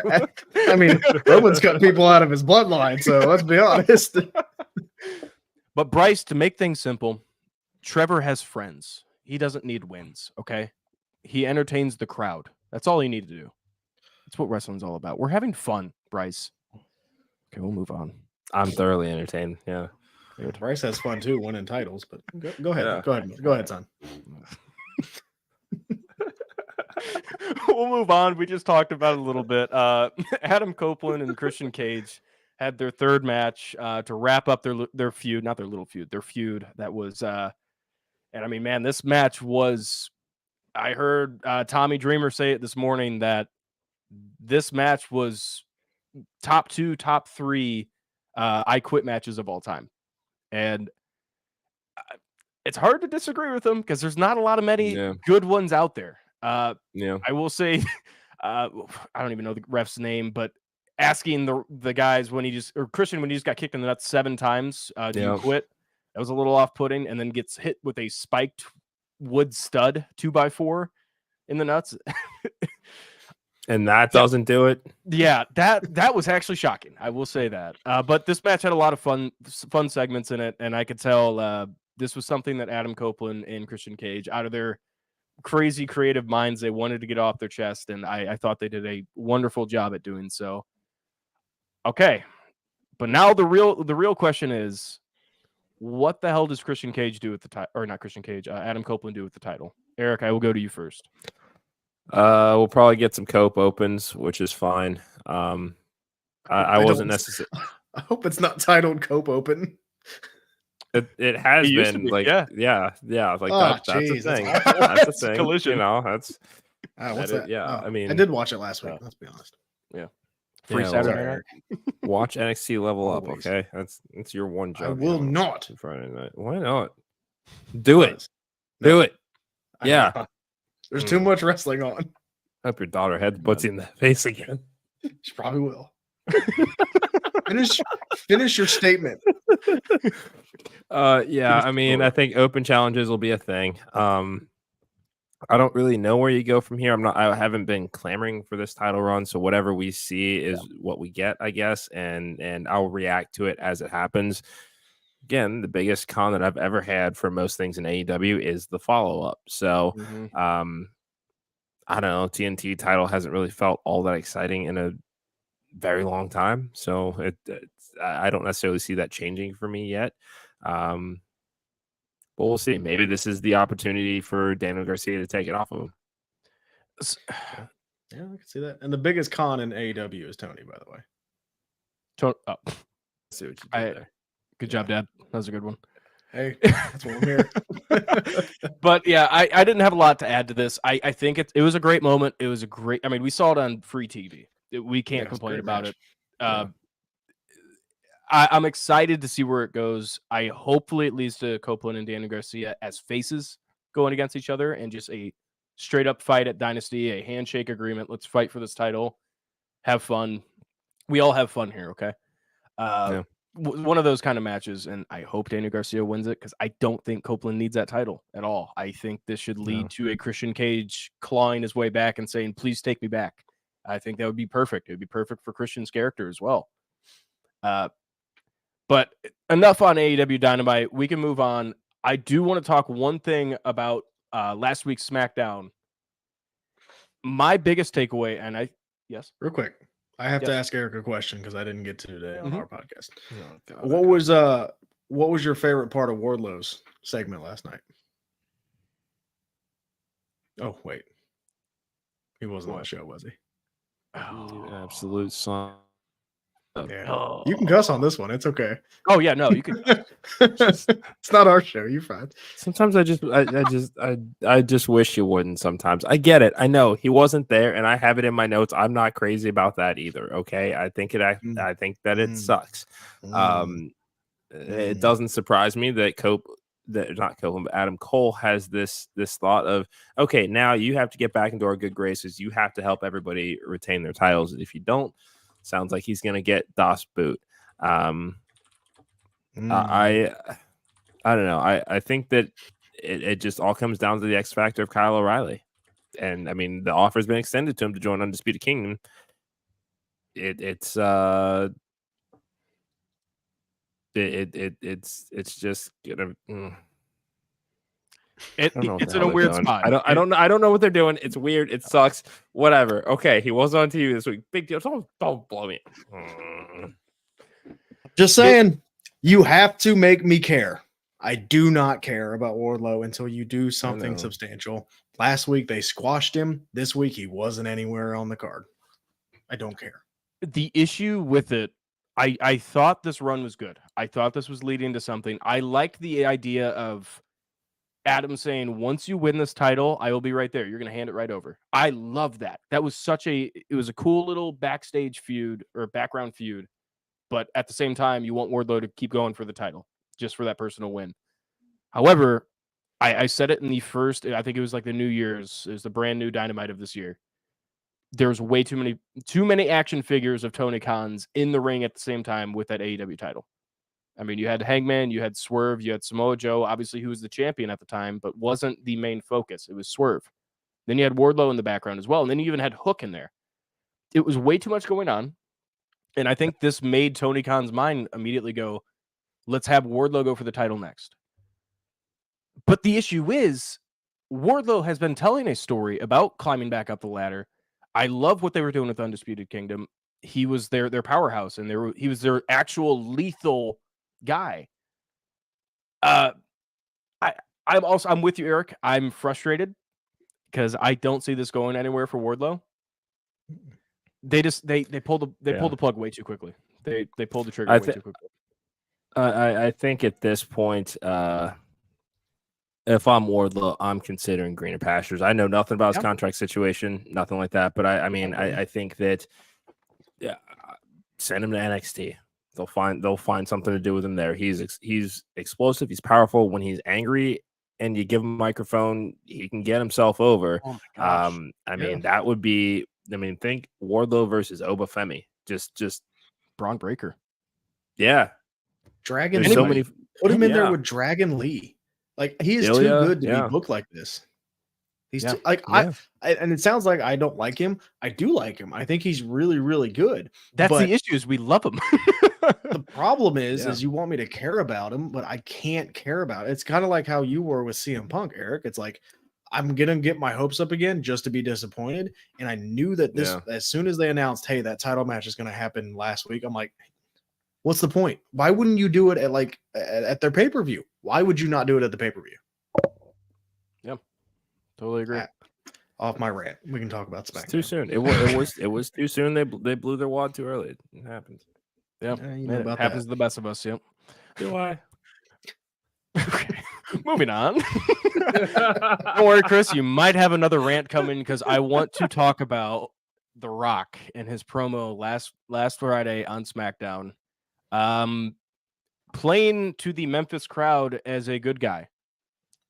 I mean, Roman's got people out of his bloodline, so let's be honest. But Bryce, to make things simple, Trevor has friends. He doesn't need wins, okay? He entertains the crowd. That's all you need to do. That's what wrestling's all about. We're having fun, Bryce. Okay, we'll move on. I'm thoroughly entertained, yeah. Bryce has fun too, winning titles, but go ahead. Yeah. Go ahead, son. We'll move on. We just talked about it a little bit. Adam Copeland and Christian Cage had their third match to wrap up their feud, not their little feud, their feud. That was, and I mean, man, this match was. I heard Tommy Dreamer say it this morning that this match was top 2, top 3 I Quit matches of all time, and it's hard to disagree with them because there's not a lot of many good ones out there. I will say, I don't even know the ref's name, but asking the guys Christian when he just got kicked in the nuts 7 times, do you quit? That was a little off-putting, and then gets hit with a spiked wood stud 2x4 in the nuts, and that doesn't do it. Yeah, that was actually shocking. I will say that. But this match had a lot of fun segments in it, and I could tell this was something that Adam Copeland and Christian Cage, out of their crazy creative minds, they wanted to get off their chest, and I thought they did a wonderful job at doing so. Okay, but now the real question is, what the hell does Christian Cage do with the title, or not Christian Cage? Adam Copeland do with the title? Eric, I will go to you first. We'll probably get some Cope opens, which is fine. I wasn't necessarily. I hope it's not titled Cope Open. It has been like yeah. Like that's a thing. That's a thing. Collision. You know, that's what's that? I mean, I did watch it last week. Let's be honest. Yeah. Free Saturday night. Watch NXT Level Up. Okay, that's your one job. I will not. Friday night. Why not? Do it. Do it. Yeah. There's too much wrestling on. I hope your daughter head butts in the face again. She probably will. Finish your statement. I mean, I think open challenges will be a thing. I don't really know where you go from here. I haven't been clamoring for this title run, so whatever we see is what we get, I guess, and I'll react to it as it happens. Again, the biggest con that I've ever had for most things in AEW is the follow-up. So, I don't know. TNT title hasn't really felt all that exciting in a very long time. So I don't necessarily see that changing for me yet. But we'll see. Maybe this is the opportunity for Daniel Garcia to take it off of him. Yeah, I can see that. And the biggest con in AEW is Tony, by the way. See what you did there. Good job, Dad. That was a good one. Hey, that's what I'm here. But yeah, I didn't have a lot to add to this. I think it was a great moment. It was a great. I mean, we saw it on free TV. We can't Yeah, it was a complain great about match. it. I'm excited to see where it goes. I hopefully it leads to Copeland and Daniel Garcia as faces going against each other and just a straight up fight at Dynasty, a handshake agreement. Let's fight for this title. Have fun. We all have fun here, okay? Yeah. One of those kind of matches, and I hope Daniel Garcia wins it because I don't think Copeland needs that title at all. I think this should lead to a Christian Cage clawing his way back and saying, please take me back. I think that would be perfect. It would be perfect for Christian's character as well. But enough on AEW Dynamite. We can move on. I do want to talk one thing about last week's SmackDown. My biggest takeaway, and yes, Real quick, I have to Yes. ask Eric a question because I didn't get to today on Mhm. our podcast. Oh, God. What was your favorite part of Wardlow's segment last night? Oh wait, he wasn't on the What? show, was he? You absolute son. Yeah, you can cuss on this one. It's okay. Oh yeah, no, you can. It's not our show. You're fine. Sometimes I just wish you wouldn't. Sometimes I get it. I know he wasn't there, and I have it in my notes. I'm not crazy about that either. Okay, I think that it sucks. It doesn't surprise me that Adam Cole has this thought of, okay, now you have to get back into our good graces. You have to help everybody retain their titles. If you don't, sounds like he's gonna get Das boot. I don't know. I think that it just all comes down to the X factor of Kyle O'Reilly. And I mean, the offer's been extended to him to join Undisputed Kingdom. It's just gonna. It's in a weird spot. I don't know what they're doing. It's weird. It sucks. Whatever. Okay, he was on TV this week. Big deal. Don't blow me. Just saying, you have to make me care. I do not care about Wardlow until you do something substantial. Last week they squashed him. This week he wasn't anywhere on the card. I don't care. The issue with it, I thought this run was good. I thought this was leading to something. I liked the idea of Adam saying, once you win this title, I will be right there. You're going to hand it right over. I love that. That was it was a cool little backstage feud or background feud. But at the same time, you want Wardlow to keep going for the title, just for that personal win. However, I said it in the first, I think it was like the New Year's, is the brand new Dynamite of this year. There's way too many action figures of Tony Khan's in the ring at the same time with that AEW title. I mean, you had Hangman, you had Swerve, you had Samoa Joe, obviously, who was the champion at the time, but wasn't the main focus. It was Swerve. Then you had Wardlow in the background as well, and then you even had Hook in there. It was way too much going on, and I think this made Tony Khan's mind immediately go, let's have Wardlow go for the title next. But the issue is, Wardlow has been telling a story about climbing back up the ladder. I love what they were doing with Undisputed Kingdom. He was their powerhouse, and he was their actual lethal guy. I'm with you, Eric. I'm frustrated because I don't see this going anywhere for Wardlow. They pulled the plug way too quickly. They pulled the trigger way too quickly. I think at this point, if I'm Wardlow, I'm considering greener pastures. I know nothing about his contract situation, nothing like that. But I think that send him to NXT. They'll find something to do with him there. He's explosive. He's powerful. When he's angry and you give him a microphone, he can get himself over. Oh my gosh. I mean, that would be. I mean, think Wardlow versus Obafemi. Just Braun Breaker. Yeah, Dragon. So many. Put him in there with Dragon Lee. Like he is too good to be booked like this. He's too, like I and it sounds like I don't like him. I do like him. I think he's really, really good. That's the issue, is we love him. The problem is you want me to care about him, but I can't care about it. It's kind of like how you were with CM Punk, Eric. It's like I'm gonna get my hopes up again just to be disappointed. And I knew that as soon as they announced, hey, that title match is gonna happen last week, I'm like, what's the point? Why wouldn't you do it at their pay-per-view? Why would you not do it at the pay-per-view? Yep. Totally agree. Off my rant. We can talk about SmackDown. It's too soon. It was too soon. They blew their wad too early. It happens. Yeah, it happens to the best of us. Yep. Do I? Okay. Moving on. Don't worry, Chris. You might have another rant coming because I want to talk about The Rock and his promo last Friday on SmackDown, playing to the Memphis crowd as a good guy.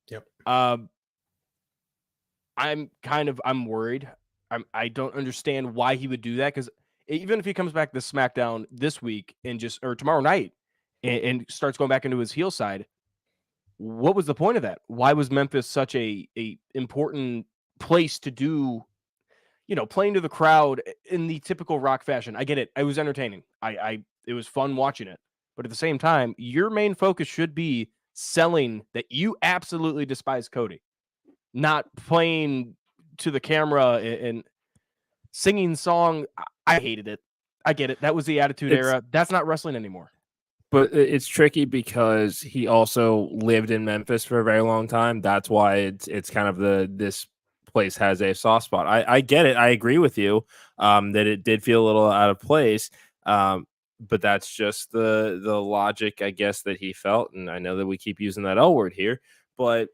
Yep. I'm worried. I don't understand why he would do that, because even if he comes back to SmackDown this week or tomorrow night and starts going back into his heel side, what was the point of that? Why was Memphis such a important place to do, playing to the crowd in the typical Rock fashion? I get it. It was entertaining. It was fun watching it. But at the same time, your main focus should be selling that you absolutely despise Cody, not playing to the camera and singing song. I hated it. I get it. That was the Attitude Era. That's not wrestling anymore. But it's tricky because he also lived in Memphis for a very long time. That's why it's kind of this place has a soft spot. I get it. I agree with you that it did feel a little out of place. But that's just the logic, I guess, that he felt. And I know that we keep using that L word here, but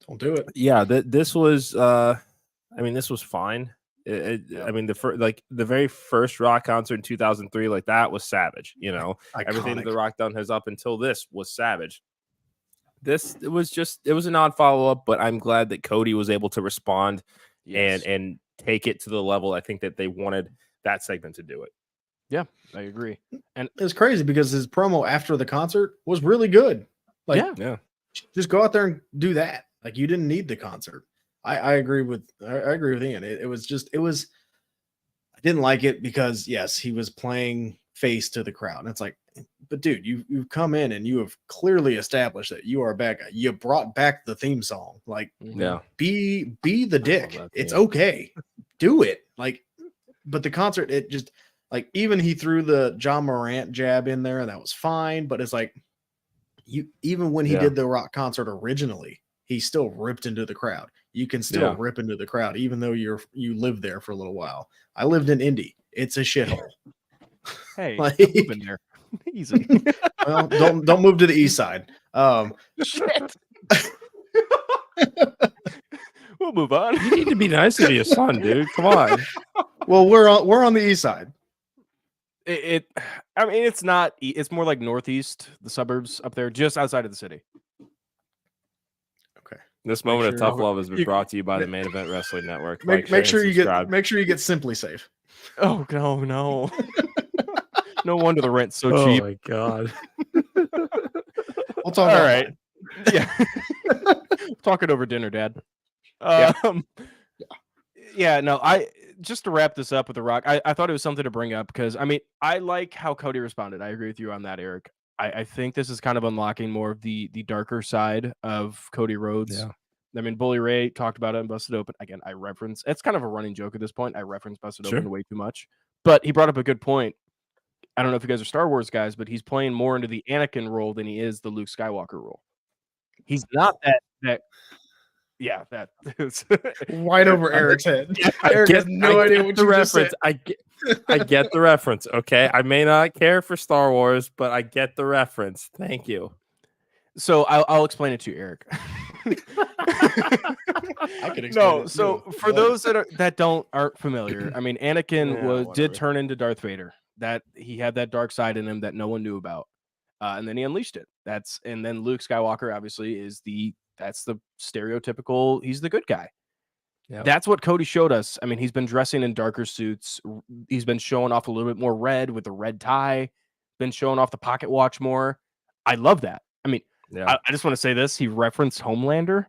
don't do it. Yeah, this was this was fine. I mean, the very first Rock concert in 2003, like that was savage. Iconic. Everything that The Rock done has up until this was savage. It was an odd follow up, but I'm glad that Cody was able to respond and take it to the level I think that they wanted that segment to do it. Yeah, I agree. And it's crazy because his promo after the concert was really good. Like, yeah, just go out there and do that. Like, you didn't need the concert. I agree with Ian. It was I didn't like it because yes, he was playing face to the crowd. And it's like, but dude, you've come in and you have clearly established that you are a bad guy. You brought back the theme song. Like, be the dick. It's okay. Do it. Like, but the concert, it just like, even he threw the John Morant jab in there and that was fine. But it's like, even when he did the Rock concert originally, he still ripped into the crowd. You can still rip into the crowd, even though you lived there for a little while. I lived in Indy. It's a shithole. Hey, you've been there. Easy. Well, don't move to the east side. Shit. We'll move on. You need to be nicer to your son, dude. Come on. Well, we're on the east side. I mean, it's not. It's more like northeast, the suburbs up there, just outside of the city. Okay. This moment of tough love has been brought to you by the Main Event Wrestling Network. Make sure you get Simply Safe. Oh no, no. No wonder the rent's so cheap. Oh my god. We'll talk. All right. Yeah. Talk it over dinner, Dad. Yeah. No. Just to wrap this up with The Rock, I thought it was something to bring up because I mean I like how Cody responded. I agree with you on that, Eric. I think this is kind of unlocking more of the darker side of Cody Rhodes. Yeah. I mean, Bully Ray talked about it and Busted Open. Again, it's kind of a running joke at this point. I reference Busted Open way too much. But he brought up a good point. I don't know if you guys are Star Wars guys, but he's playing more into the Anakin role than he is the Luke Skywalker role. He's not that is right over Eric's head. Eric has no idea what the reference. I get the reference. Okay, I may not care for Star Wars, but I get the reference. Thank you. So I'll explain it to you, Eric. I can explain it so too. For those that aren't familiar, I mean, Anakin did turn into Darth Vader. That he had that dark side in him that no one knew about, and then he unleashed it. And then Luke Skywalker obviously that's the stereotypical. He's the good guy. Yeah. That's what Cody showed us. I mean, he's been dressing in darker suits. He's been showing off a little bit more red with the red tie. Been showing off the pocket watch more. I love that. I mean, I just want to say this. He referenced Homelander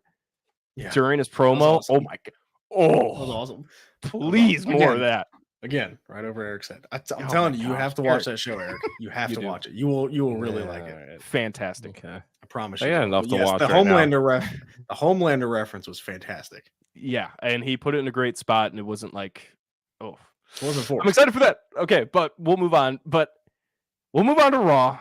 during his promo. Awesome. Oh my god! Oh, that was awesome. Please, more of that. Again, right over Eric's head. I'm telling you, you have to watch that show, Eric. You have to watch it. You will really like it. Fantastic. Okay. I promise you. I got enough to watch. The Homelander reference was fantastic. Yeah, and he put it in a great spot, and it wasn't like, it wasn't forced. I'm excited for that. Okay, but we'll move on. But we'll move on to Raw.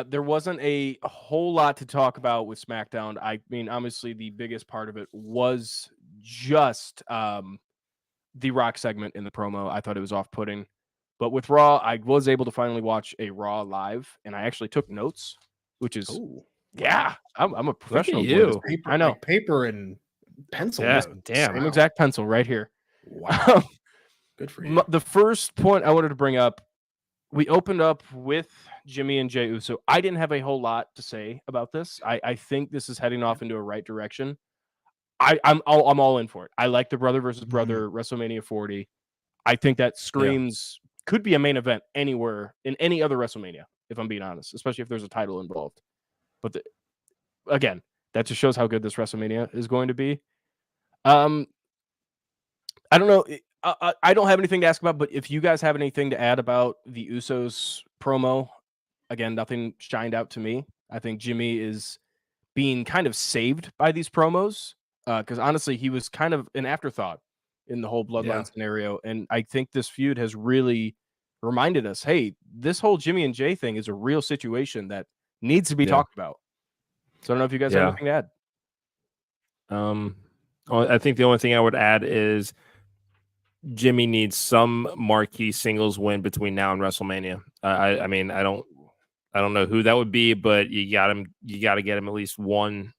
There wasn't a whole lot to talk about with SmackDown. I mean, obviously, the biggest part of it was just the Rock segment in the promo. I thought it was off-putting. But with Raw, I was able to finally watch a Raw live, and I actually took notes, which is, I'm a professional. You. I know. Paper and pencil. Yeah, damn. Same exact pencil right here. Wow. Good for you. The first point I wanted to bring up, we opened up with Jimmy and Jey Uso. I didn't have a whole lot to say about this. I think this is heading off into a right direction. I'm all in for it. I like the brother versus brother WrestleMania 40. I think that screams could be a main event anywhere in any other WrestleMania, if I'm being honest, especially if there's a title involved. But again, that just shows how good this WrestleMania is going to be. I don't know. I don't have anything to ask about, but if you guys have anything to add about the Usos promo, again, nothing shined out to me. I think Jimmy is being kind of saved by these promos because honestly, he was kind of an afterthought in the whole Bloodline scenario. And I think this feud has really reminded us, hey, this whole Jimmy and Jay thing is a real situation that needs to be talked about. So I don't know if you guys have anything to add. I think the only thing I would add is Jimmy needs some marquee singles win between now and WrestleMania. I mean, I don't know who that would be, but you got to get him at least one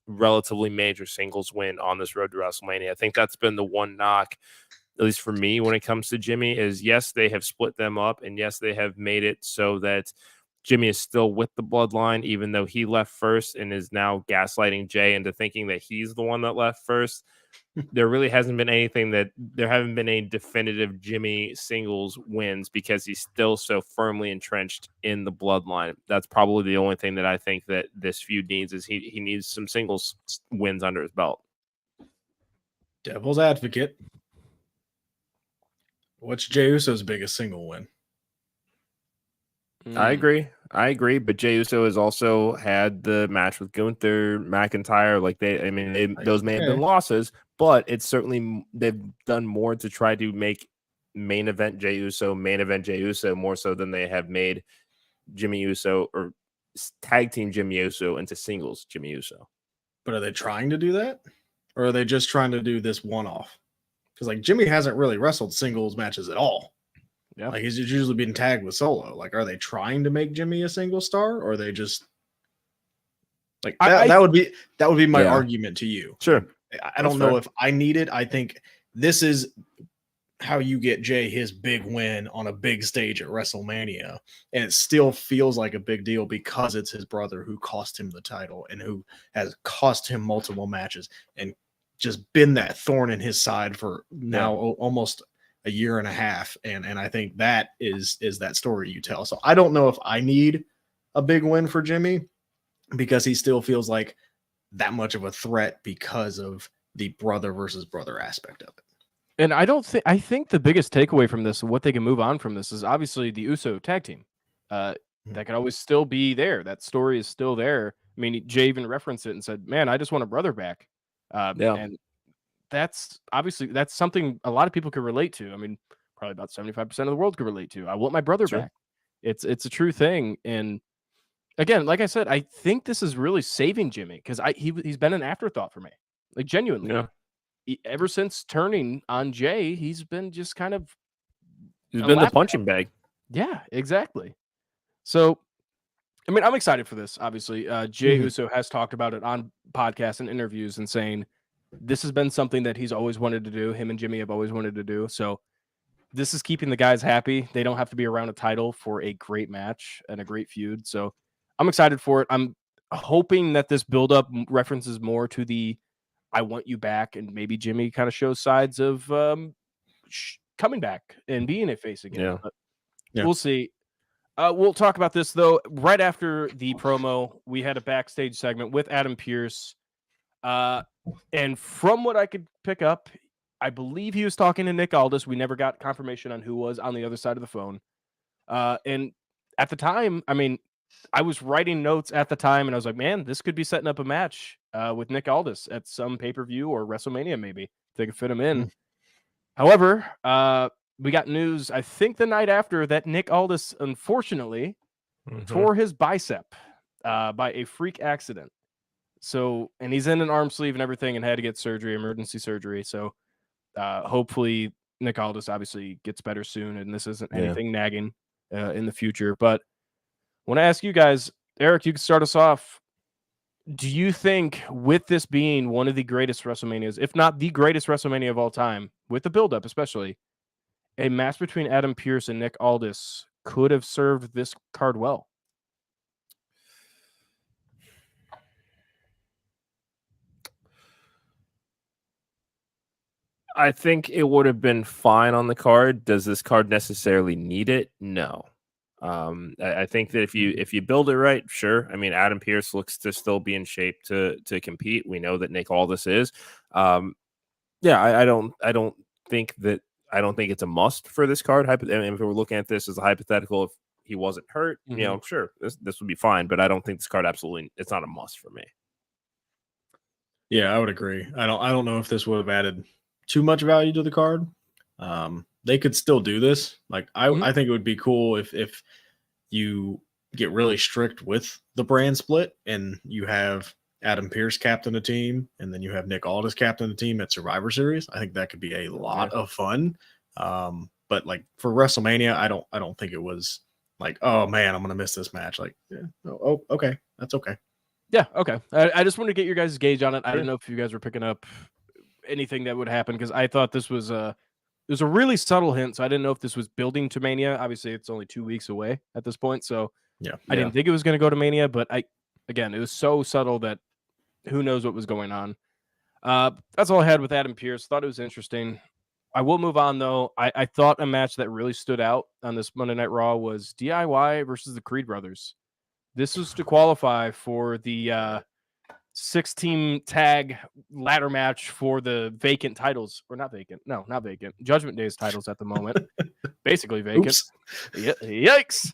relatively major singles win on this road to WrestleMania. I think that's been the one knock, at least for me, when it comes to Jimmy, is yes, they have split them up, and yes, they have made it so that Jimmy is still with the Bloodline, even though he left first and is now gaslighting Jay into thinking that he's the one that left first. There really hasn't been there haven't been any definitive Jimmy singles wins because he's still so firmly entrenched in the Bloodline. That's probably the only thing that I think that this feud needs is he needs some singles wins under his belt. Devil's advocate. What's Jey Uso's biggest single win? I agree. But Jey Uso has also had the match with Gunther McIntyre. Like those may have been losses, but it's certainly they've done more to try to make main event Jey Uso more so than they have made Jimmy Uso or tag team Jimmy Uso into singles Jimmy Uso. But are they trying to do that, or are they just trying to do this one-off? Because like Jimmy hasn't really wrestled singles matches at all. Yeah, like he's usually been tagged with Solo. Like, are they trying to make Jimmy a single star, or are they just like that? That would be my argument to you. Sure, I don't know if I need it. I think this is how you get Jay his big win on a big stage at WrestleMania, and it still feels like a big deal because it's his brother who cost him the title and who has cost him multiple matches and just been that thorn in his side for now almost a year and a half, and I think that is that story you tell. So I don't know if I need a big win for Jimmy because he still feels like that much of a threat because of the brother versus brother aspect of it. And I think the biggest takeaway from this, what they can move on from this, is obviously the Uso tag team. That could always still be there. That story is still there. I mean, Jay even referenced it and said, "Man, I just want a brother back." And that's something a lot of people could relate to. I mean, probably about 75% of the world could relate to. I want my brother back. It's a true thing. And again, like I said, I think this is really saving Jimmy because he's been an afterthought for me, like genuinely. Yeah. Ever since turning on Jay, he's been just kind of the punching bag. Yeah, exactly. So, I mean, I'm excited for this. Obviously, Jey Uso has talked about it on podcasts and interviews and saying this has been something that he's always wanted to do. Him and Jimmy have always wanted to do. So this is keeping the guys happy. They don't have to be around a title for a great match and a great feud. So I'm excited for it. I'm hoping that this buildup references more to the I want you back, and maybe Jimmy kind of shows sides of coming back and being a face again. Yeah. We'll see. We'll talk about this, though, right after the promo. We had a backstage segment with Adam Pearce. And from what I could pick up, I believe he was talking to Nick Aldis. We never got confirmation on who was on the other side of the phone. And at the time, I mean, I was writing notes at the time, and I was like, man, this could be setting up a match with Nick Aldis at some pay-per-view or WrestleMania, maybe, if they could fit him in. However, we got news, I think the night after, that Nick Aldis, unfortunately, tore his bicep by a freak accident. So, and he's in an arm sleeve and everything and had to get surgery, emergency surgery. So, hopefully Nick Aldis obviously gets better soon and this isn't anything nagging in the future. But I want to ask you guys, Eric, you can start us off. Do you think with this being one of the greatest WrestleManias, if not the greatest WrestleMania of all time, with the buildup especially, a match between Adam Pearce and Nick Aldis could have served this card well? I think it would have been fine on the card. Does this card necessarily need it? No. I think that if you build it right, sure. I mean, Adam Pearce looks to still be in shape to compete. We know that Nick Aldis is. Yeah, I don't think it's a must for this card. I mean, if we're looking at this as a hypothetical, if he wasn't hurt, sure, this would be fine. But I don't think this card it's not a must for me. Yeah, I would agree. I don't know if this would have added too much value to the card. They could still do this. Like I think it would be cool if you get really strict with the brand split and you have Adam Pearce captain a team and then you have Nick Aldis captain a team at Survivor Series. I think that could be a lot of fun. But like for WrestleMania, I don't think it was like, oh man, I'm gonna miss this match. Like, okay, that's okay. Yeah, okay. I just wanted to get your guys' gauge on it. I didn't know if you guys were picking up anything that would happen because I thought this was a really subtle hint, so I didn't know if this was building to Mania. Obviously, it's only 2 weeks away at this point, so I didn't think it was going to go to Mania. But it was so subtle that who knows what was going on. That's all I had with Adam Pearce. Thought it was interesting. I will move on though. I thought a match that really stood out on this Monday Night Raw was DIY versus the Creed brothers. This was to qualify for the 6-team tag ladder match for the vacant titles, or not vacant. Judgment Day's titles at the moment. Basically vacant. Yikes.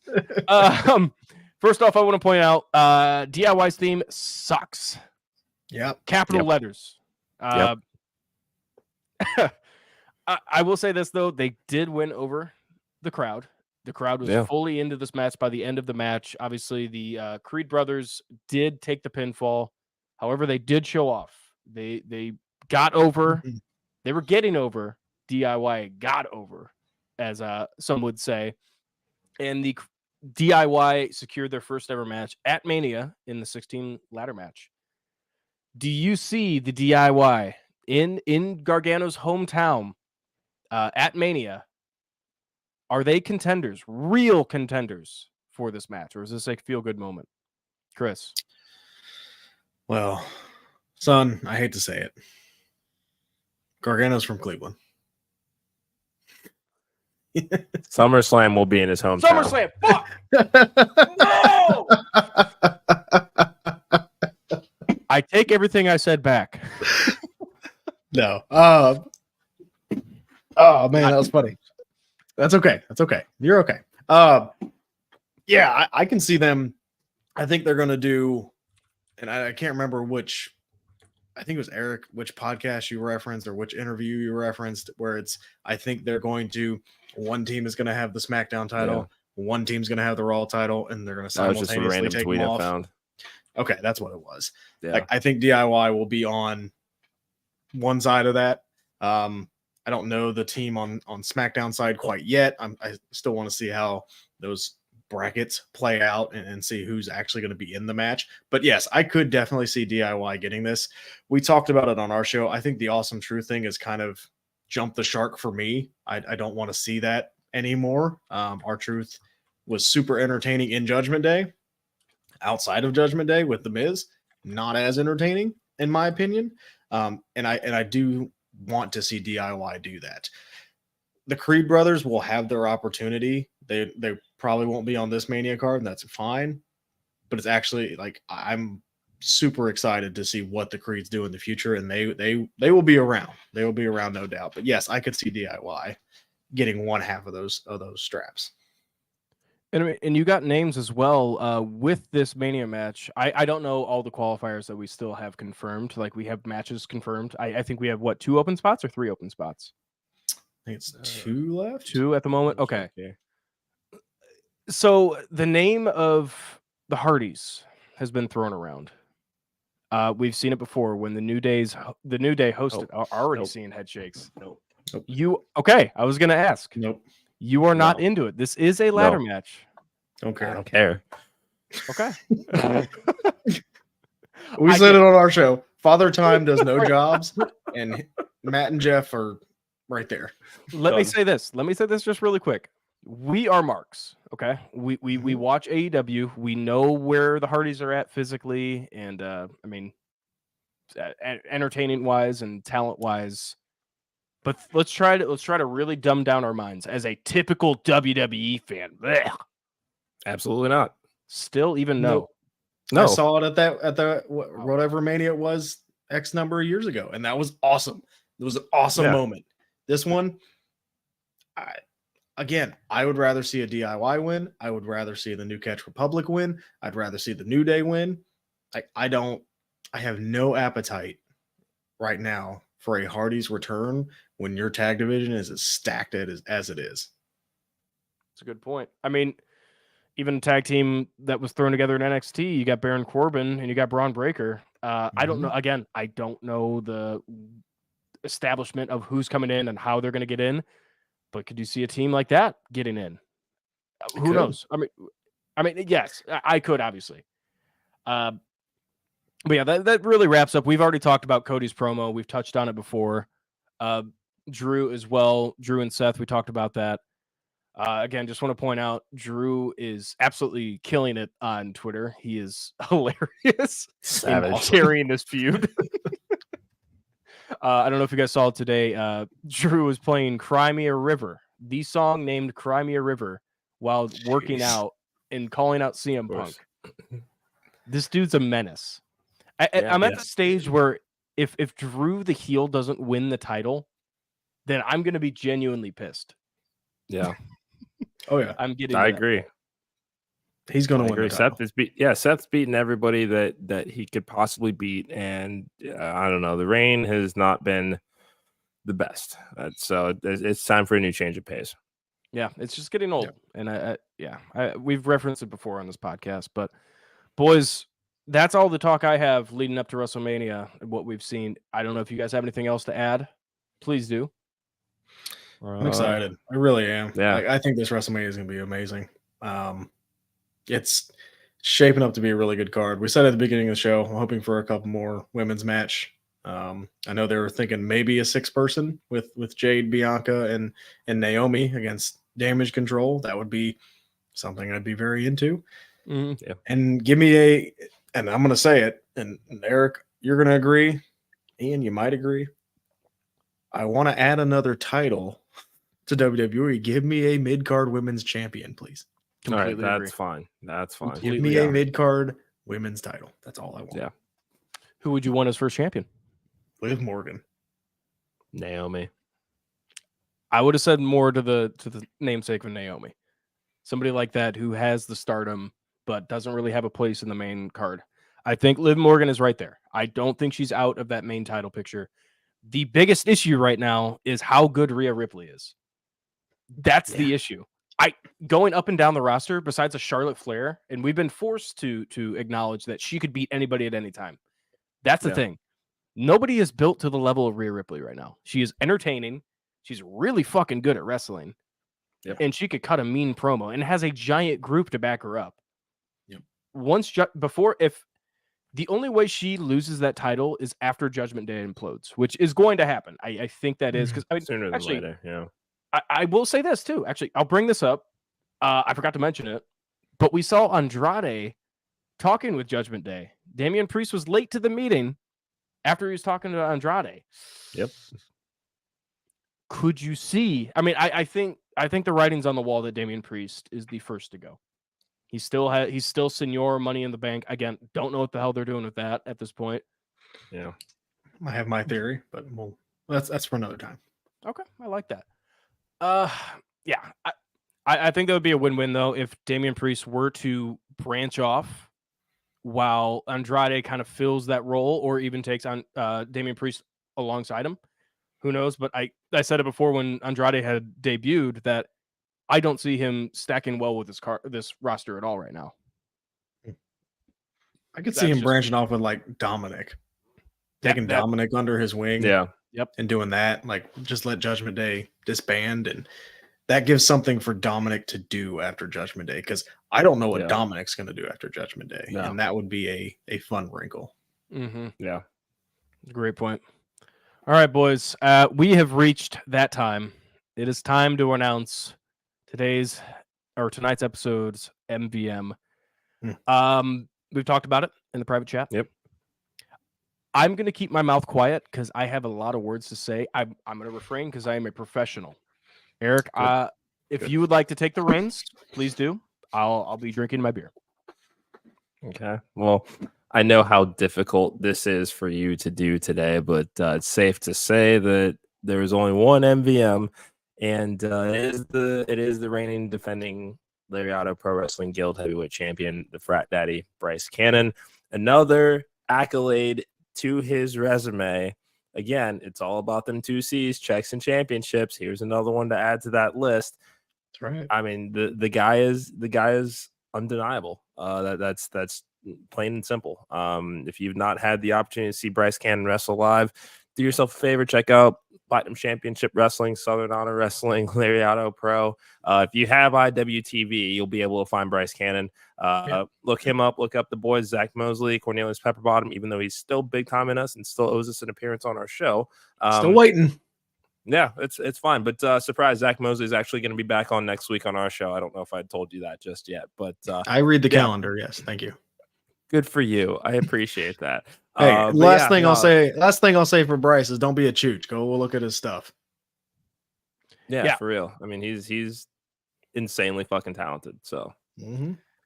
First off, I want to point out DIY's theme sucks. Yep. Capital letters. I will say this, though. They did win over the crowd. The crowd was fully into this match by the end of the match. Obviously, the Creed brothers did take the pinfall. However, they did show off. They got over. They were getting over. DIY got over, as some would say. And the DIY secured their first ever match at Mania in the 16 ladder match. Do you see the DIY in Gargano's hometown at Mania? Are they contenders, real contenders for this match? Or is this a feel-good moment? Chris? Well, son, I hate to say it. Gargano's from Cleveland. SummerSlam will be in his hometown. SummerSlam! Fuck! No! I take everything I said back. No. Oh, man, that was funny. That's okay. That's okay. You're okay. Yeah, I can see them. I think they're going to do, and I can't remember which, I think it was Eric, which podcast you referenced or which interview you referenced, where it's, I think they're going to, one team is going to have the SmackDown title, one team's going to have the Raw title, and they're going to simultaneously take them off. Found. Okay, that's what it was. Yeah. Like, I think DIY will be on one side of that. I don't know the team on SmackDown side quite yet. I still want to see how those brackets play out and see who's actually going to be in the match. But yes, I could definitely see DIY getting this. We talked about it on our show. I think the Awesome Truth thing is kind of jumped the shark for me. I don't want to see that anymore. Our Truth was super entertaining in Judgment Day. Outside of Judgment Day with The Miz, not as entertaining in my opinion. And I do want to see DIY do that. The Creed brothers will have their opportunity. They probably won't be on this Mania card, and that's fine. But it's actually like I'm super excited to see what the Creeds do in the future, and they will be around. They will be around, no doubt. But yes, I could see DIY getting one half of those straps. And you got names as well with this Mania match. I don't know all the qualifiers that we still have confirmed. Like we have matches confirmed. I think we have 2 open spots or 3 open spots? I think it's 2 left. 2 at the moment. Okay. So the name of the Hardys has been thrown around. We've seen it before when the New Day hosted. Already seeing head shakes. Nope. I was gonna ask. Nope. You are not into it. This is a ladder match. Don't care. I don't care. Okay. We said it on our show. Father Time does no jobs, and Matt and Jeff are right there. Let me Done. say this. Let me say this just really quick. We are marks, okay? We Mhm. watch AEW. We know where the Hardys are at physically, and I mean, entertaining wise and talent wise. But let's try to really dumb down our minds as a typical WWE fan. Blech. Absolutely not. Still, even no. Nope. No. I saw it at the whatever Mania it was X number of years ago, and that was awesome. It was an awesome Yeah. moment. This one, I would rather see a DIY win. I would rather see the New Catch Republic win. I'd rather see the New Day win. I have no appetite right now for a Hardy's return when your tag division is as stacked as it is. It's a good point. I mean, even a tag team that was thrown together in NXT, you got Baron Corbin and you got Braun Breaker. I don't know. Again, I don't know the establishment of who's coming in and how they're going to get in. But could you see a team like that getting in? Who could. knows? I mean, yes, I could obviously. But yeah, that really wraps up. We've already talked about Cody's promo. We've touched on it before. Drew as well. Drew and Seth, we talked about that. Again, just want to point out, Drew is absolutely killing it on Twitter. He is hilarious in carrying this feud. I don't know if you guys saw it today. Drew was playing Crimea River, the song named Crimea River, while working out and calling out CM Punk. This dude's a menace. I'm at the stage where if Drew the heel doesn't win the title, then I'm going to be genuinely pissed. Yeah. Oh yeah, I'm getting. I agree. He's going to win. Seth's beaten everybody that he could possibly beat, and I don't know. The reign has not been the best, so it's time for a new change of pace. Yeah, it's just getting old, and we've referenced it before on this podcast. But boys, that's all the talk I have leading up to WrestleMania and what we've seen. I don't know if you guys have anything else to add. Please do. I'm excited. I really am. Yeah. I think this WrestleMania is going to be amazing. It's shaping up to be a really good card. We said at the beginning of the show, I'm hoping for a couple more women's match. I know they were thinking maybe a 6-person with Jade, Bianca, and Naomi against Damage Control. That would be something I'd be very into. Mm-hmm. Yeah. And give me and I'm going to say it, and Eric, you're going to agree. Ian, you might agree. I want to add another title to WWE. Give me a mid-card women's champion, please. Completely all right, agree. That's fine. Give me a mid-card women's title. That's all I want. Yeah. Who would you want as first champion? Liv Morgan. Naomi. I would have said more to the namesake of Naomi. Somebody like that who has the stardom but doesn't really have a place in the main card. I think Liv Morgan is right there. I don't think she's out of that main title picture. The biggest issue right now is how good Rhea Ripley is. That's the issue. Going up and down the roster, besides a Charlotte Flair, and we've been forced to acknowledge that she could beat anybody at any time. That's the thing. Nobody is built to the level of Rhea Ripley right now. She is entertaining. She's really fucking good at wrestling. Yep. And she could cut a mean promo and has a giant group to back her up. Yep. If the only way she loses that title is after Judgment Day implodes, which is going to happen. I think that is because Sooner than later. Yeah. I will say this too. Actually, I'll bring this up. I forgot to mention it, but we saw Andrade talking with Judgment Day. Damian Priest was late to the meeting after he was talking to Andrade. Yep. Could you see? I mean, I think the writing's on the wall that Damian Priest is the first to go. He's still Senior Money in the Bank. Again, don't know what the hell they're doing with that at this point. Yeah. I have my theory, but that's for another time. Okay, I like that. Yeah, I think that would be a win-win though if Damian Priest were to branch off while Andrade kind of fills that role, or even takes on Damian Priest alongside him. Who knows? But I said it before when Andrade had debuted that I don't see him stacking well with this roster at all right now. I could see him branching off with like Dominic, taking Dominic under his wing. Yeah. Yep. And doing that, like just let Judgment Day disband, and that gives something for Dominic to do after Judgment Day, because I don't know what Dominic's going to do after Judgment Day, and that would be a fun wrinkle. Mm-hmm. Yeah. Great point. All right, boys. We have reached that time. It is time to announce tonight's episode's MVM. We've talked about it in the private chat. Yep. I'm going to keep my mouth quiet because I have a lot of words to say. I'm going to refrain because I am a professional. Eric, if you would like to take the reins, please do. I'll be drinking my beer. Okay. Well, I know how difficult this is for you to do today, but it's safe to say that there is only one MVM, and it is the reigning defending Lariato Pro Wrestling Guild heavyweight champion, the Frat Daddy Bryce Cannon. Another accolade to his resume. Again, it's all about them 2 C's, checks and championships. Here's another one to add to that list. That's right. I mean, the guy is undeniable. That's plain and simple. If you've not had the opportunity to see Bryce Cannon wrestle live, do yourself a favor, check out Platinum Championship Wrestling, Southern Honor Wrestling, Lariato Pro. If you have IWTV, you'll be able to find Bryce Cannon. Look him up. Look up the boys, Zach Mosley, Cornelius Pepperbottom, even though he's still big time in us and still owes us an appearance on our show. Still waiting. Yeah, it's fine. But surprise, Zach Mosley is actually going to be back on next week on our show. I don't know if I told you that just yet, but I read the calendar. Yes, thank you. Good for you. I appreciate that. Hey, last thing I'll say for Bryce is don't be a chooch. Go look at his stuff. Yeah, for real. I mean, he's insanely fucking talented. So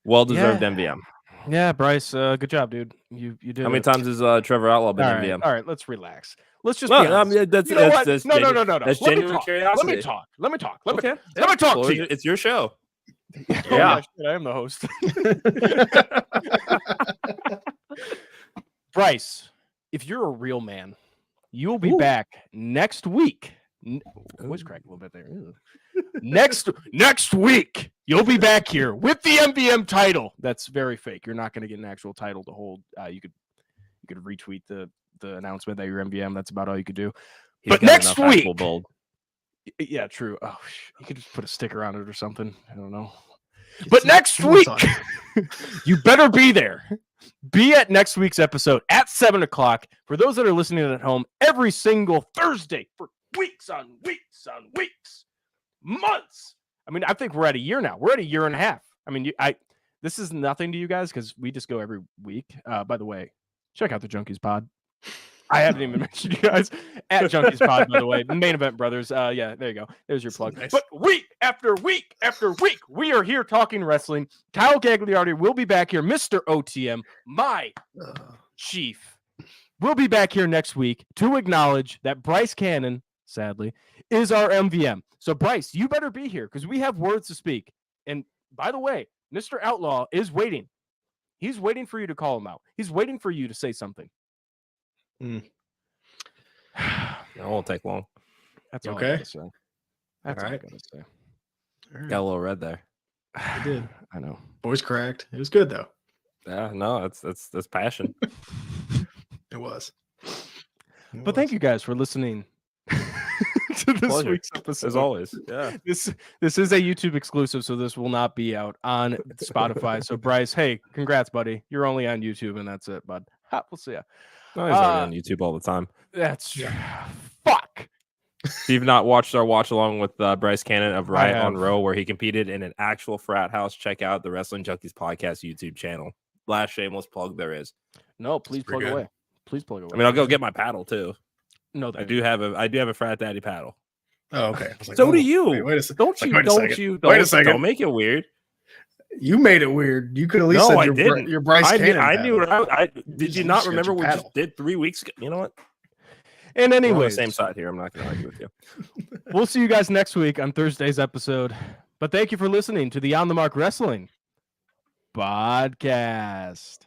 well deserved MVM. Yeah, Bryce, good job, dude. You did. How many times has Trevor Outlaw been MVM? All right, let's relax. Let's just be honest. That's no. That's genuine curiosity. Let me talk. Let me talk to you. It's your show. Yeah, I am the host. Bryce, if you're a real man, you'll be back next week. Voice cracked a little bit there. Next week, you'll be back here with the MVM title. That's very fake. You're not going to get an actual title to hold. You could retweet the announcement that you're MVM. That's about all you could do. But next week, yeah, true. Oh, you could just put a sticker on it or something. I don't know. But next week, you better be there. Be at next week's episode at 7:00. For those that are listening at home, every single Thursday for weeks on weeks on weeks, months. I mean, I think we're at a year now. We're at a year and a half. I mean, this is nothing to you guys because we just go every week. By the way, check out the Junkies Pod. I haven't even mentioned you guys at Junkies Pod, by the way. The Main Event Brothers. Yeah, there you go. There's your plug. Nice. But week after week after week, we are here talking wrestling. Kyle Gagliardi will be back here. Mr. OTM, my chief, will be back here next week to acknowledge that Bryce Cannon, sadly, is our MVM. So, Bryce, you better be here because we have words to speak. And by the way, Mr. Outlaw is waiting. He's waiting for you to call him out. He's waiting for you to say something. It won't take long. That's all okay. I gotta say. That's all right. I gotta say. Right. Got a little red there. I did. I know. Voice cracked. It was good though. Yeah, no, that's passion. It was. But thank you guys for listening to this week's episode. As always. Yeah. This is a YouTube exclusive, so this will not be out on Spotify. So Bryce, hey, congrats, buddy. You're only on YouTube, and that's it, bud. We'll see ya. No, he's already on YouTube all the time. That's true. Fuck. If you've not watched our watch along with Bryce Cannon of Riot on Row, where he competed in an actual frat house, check out the Wrestling Junkies Podcast YouTube channel. Last shameless plug there is. No, please plug away. Please plug away. I mean, I'll go get my paddle too. No, I do have a frat daddy paddle. Oh, okay. Like, so do you. Wait a second. Don't you don't make it weird. You made it weird. You could at least said your Bryce Cannon. I knew it. Did you not remember what we just did 3 weeks ago? You know what? And anyway, same side here. I'm not going to argue with you. We'll see you guys next week on Thursday's episode. But thank you for listening to the On the Mark Wrestling podcast.